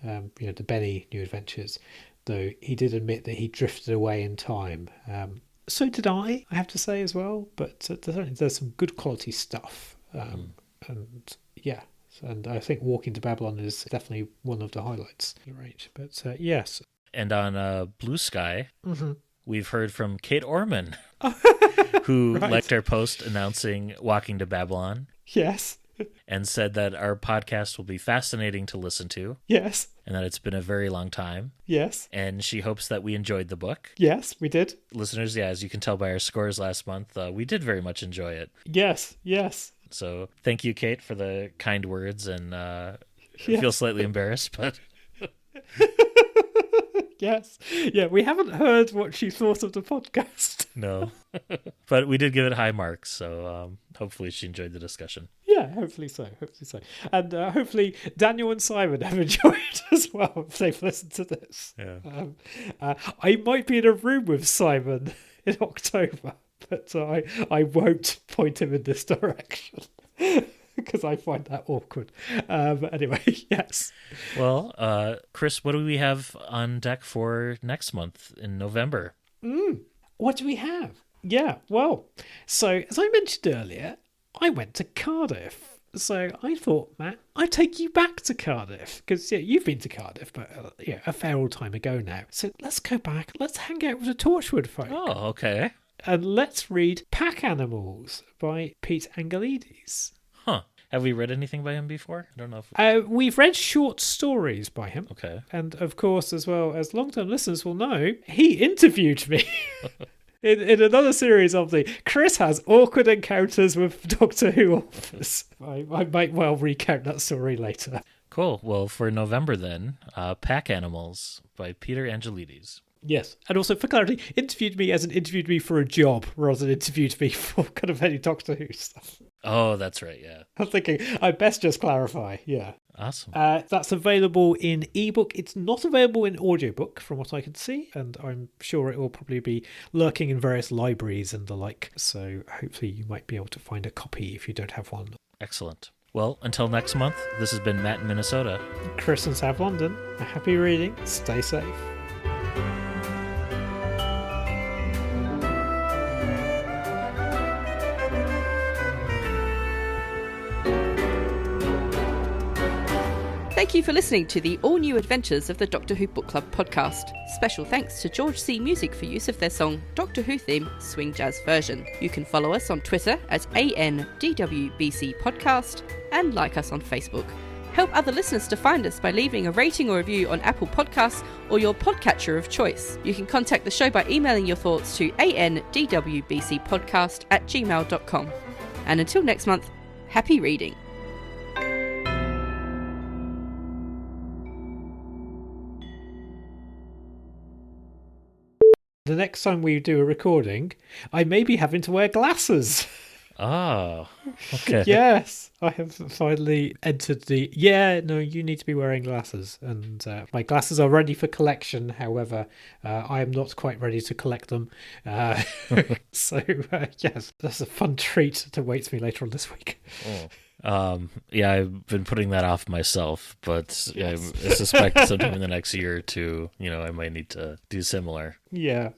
the Benny New Adventures, though he did admit that he drifted away in time. So did I have to say as well, but there's some good quality stuff. And yeah, and I think Walking to Babylon is definitely one of the highlights of the range. But yes. And on Blue Sky, we've heard from Kate Orman. Who liked our post announcing Walking to Babylon. Yes. And said that our podcast will be fascinating to listen to. Yes. And that it's been a very long time. Yes. And she hopes that we enjoyed the book. Yes, we did. Listeners, as you can tell by our scores last month, we did very much enjoy it. Yes. So thank you, Kate, for the kind words, and I feel slightly embarrassed, but... Yes. Yeah, we haven't heard what she thought of the podcast. No. But we did give it high marks, so hopefully she enjoyed the discussion. Yeah, hopefully so. And hopefully Daniel and Simon have enjoyed as well if they've listened to this. Yeah. I might be in a room with Simon in October. but I won't point him in this direction because I find that awkward. Anyway, yes. Well, Chris, what do we have on deck for next month in November? What do we have? Yeah, well, so as I mentioned earlier, I went to Cardiff. So I thought, Matt, I'd take you back to Cardiff because you've been to Cardiff, but a fair old time ago now. So let's go back. Let's hang out with the Torchwood folk. Oh, okay. And let's read Pack Animals by Pete Angelides. Huh. Have we read anything by him before? I don't know if... We've read short stories by him. Okay. And of course, as well as long-term listeners will know, he interviewed me. In another series of the Chris has awkward encounters with Doctor Who authors. I might well recount that story later. Cool. Well, for November then, Pack Animals by Peter Angelides. Yes. And also, for clarity, interviewed me as in interviewed me for a job rather than interviewed me for kind of any Doctor Who stuff. Oh, that's right, yeah. I'm thinking, I best just clarify, yeah. Awesome. That's available in ebook. It's not available in audiobook, from what I can see, and I'm sure it will probably be lurking in various libraries and the like, so hopefully you might be able to find a copy if you don't have one. Excellent. Well, until next month, this has been Matt in Minnesota. Chris in South London. A happy reading. Stay safe. Thank you for listening to the all-new adventures of the Doctor Who Book Club podcast. Special thanks to George C. Music for use of their song Doctor Who Theme Swing Jazz Version. You can follow us on Twitter at ANDWBC Podcast and like us on Facebook. Help other listeners to find us by leaving a rating or review on Apple Podcasts or your podcatcher of choice. You can contact the show by emailing your thoughts to andwbcpodcast@gmail.com. And until next month, happy reading. The next time we do a recording, I may be having to wear glasses. Oh, okay. Yes, I have finally entered the... no, you need to be wearing glasses. And my glasses are ready for collection. However, I am not quite ready to collect them. So, yes, that's a fun treat that awaits me later on this week. Oh. I've been putting that off myself, but yes. I suspect sometime in the next year or two, I might need to do similar. Yeah.